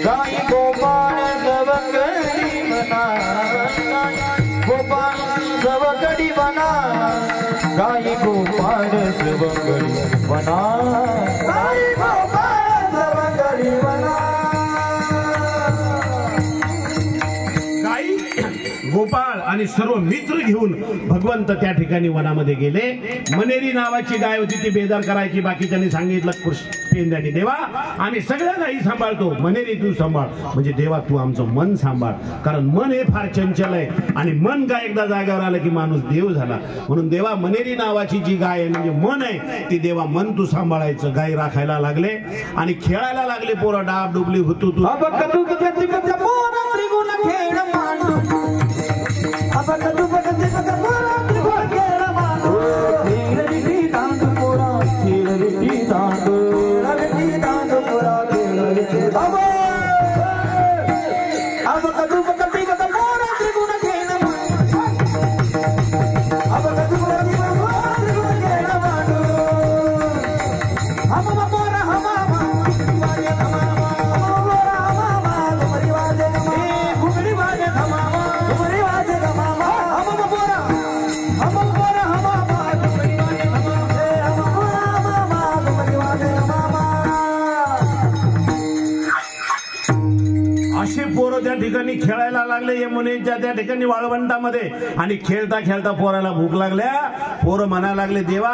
गाई गोपाळ सवंगडी वना, गोपाळ सवंगडी वना, गाई गोपाळ सवंगडी वना, गाई गोपाळ सवंगडी वना. गोपाळ आणि सर्व मित्र घेऊन भगवंत त्या ठिकाणी वनामध्ये गेले. मनेरी नावाची गाय होती, ती बेदार करायची. बाकीच्यांनी सांगितलं पेंद्याने, देवा आम्ही सगळ्या गायी सांभाळतो, मनेरी तू सांभाळ. म्हणजे देवा तू आमचं मन सांभाळ, कारण मन हे फार चंचल आहे आणि मन का एकदा जागेवर आलं की माणूस देव झाला. म्हणून देवा मनेरी नावाची जी गाय आहे म्हणजे मन आहे, ती देवा मन तू सांभाळायचं. गाय राखायला लागले आणि खेळायला लागले. पोरं डाब डुबली होतो तू त्या ठिकाणी खेळायला लागले यमुनेच्या त्या ठिकाणी वाळवंटामध्ये. आणि खेळता खेळता पोराला भूक लागल्या. पोरं म्हणायला लागले, देवा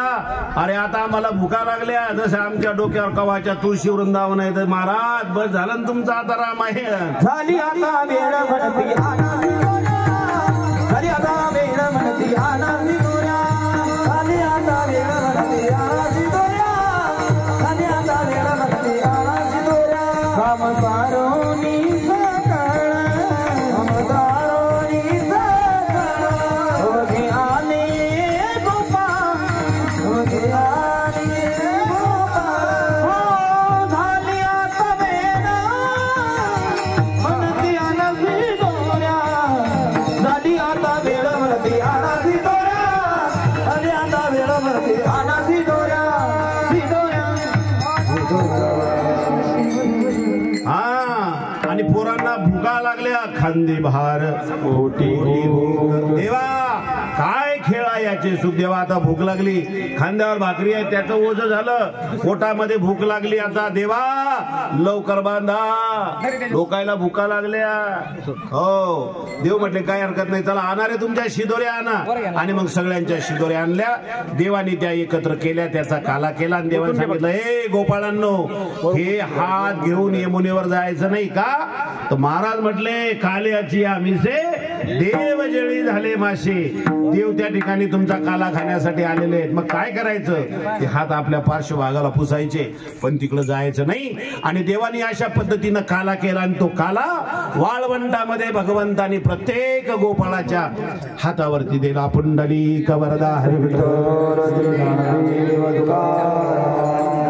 अरे आता आम्हाला भुका लागल्या, जसं आमच्या डोक्यावर कवाच्या तुळशी वृंदावन आहे. तर महाराज बस झालं तुमचं आता रामायण झाली आता वेळ म्हणती आनंदी दोऱ्या, झाली आता वेळ म्हणती आनंदी दोऱ्या, झाली आता वेळ म्हणती आनंदी दोऱ्या, झाली आता वेळ म्हणती आनंदी दोऱ्या. काम सारोनी आणि पोरांना भुका लागल्या. खांदे भार ओटी भूक. देवा काय खेळा याचे सुख. देवा आता भूक लागली, खांद्यावर भाकरी आहे त्याचं ओझं झालं, पोटामध्ये भूक लागली. आता देवा लवकर बांधा, लोकायला भुका लागल्या. हो देव म्हटले काय हरकत नाही, चला आणा रे तुमच्या शिदोऱ्या आणा. आणि मग सगळ्यांच्या शिदोऱ्या आणल्या. देवानी त्या एकत्र केल्या, त्याचा काला केला. आणि देवाने सांगितलं, हे गोपाळांनो हे हात घेऊन यमुनेवर जायचं नाही का. तर महाराज म्हटले, काल्याची आमिषे देव जळी झाले मासे. देव त्या ठिकाणी तुमचा काला खाण्यासाठी आलेले आहेत. मग काय करायचं, ते हात आपल्या पार्श्वभागाला पुसायचे, पण तिकडे जायचं नाही. आणि देवानी अशा पद्धतीनं काला केला. आणि तो काला वाळवंटामध्ये भगवंतानी प्रत्येक गोपाळाच्या हातावरती दिला. पुंडलिक वरदा हरी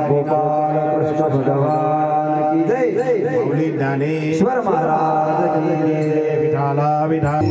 गोपाळ कृष्ण भगवान की जय. ज्ञानेश्वर महाराज की जय. विठाला विठाला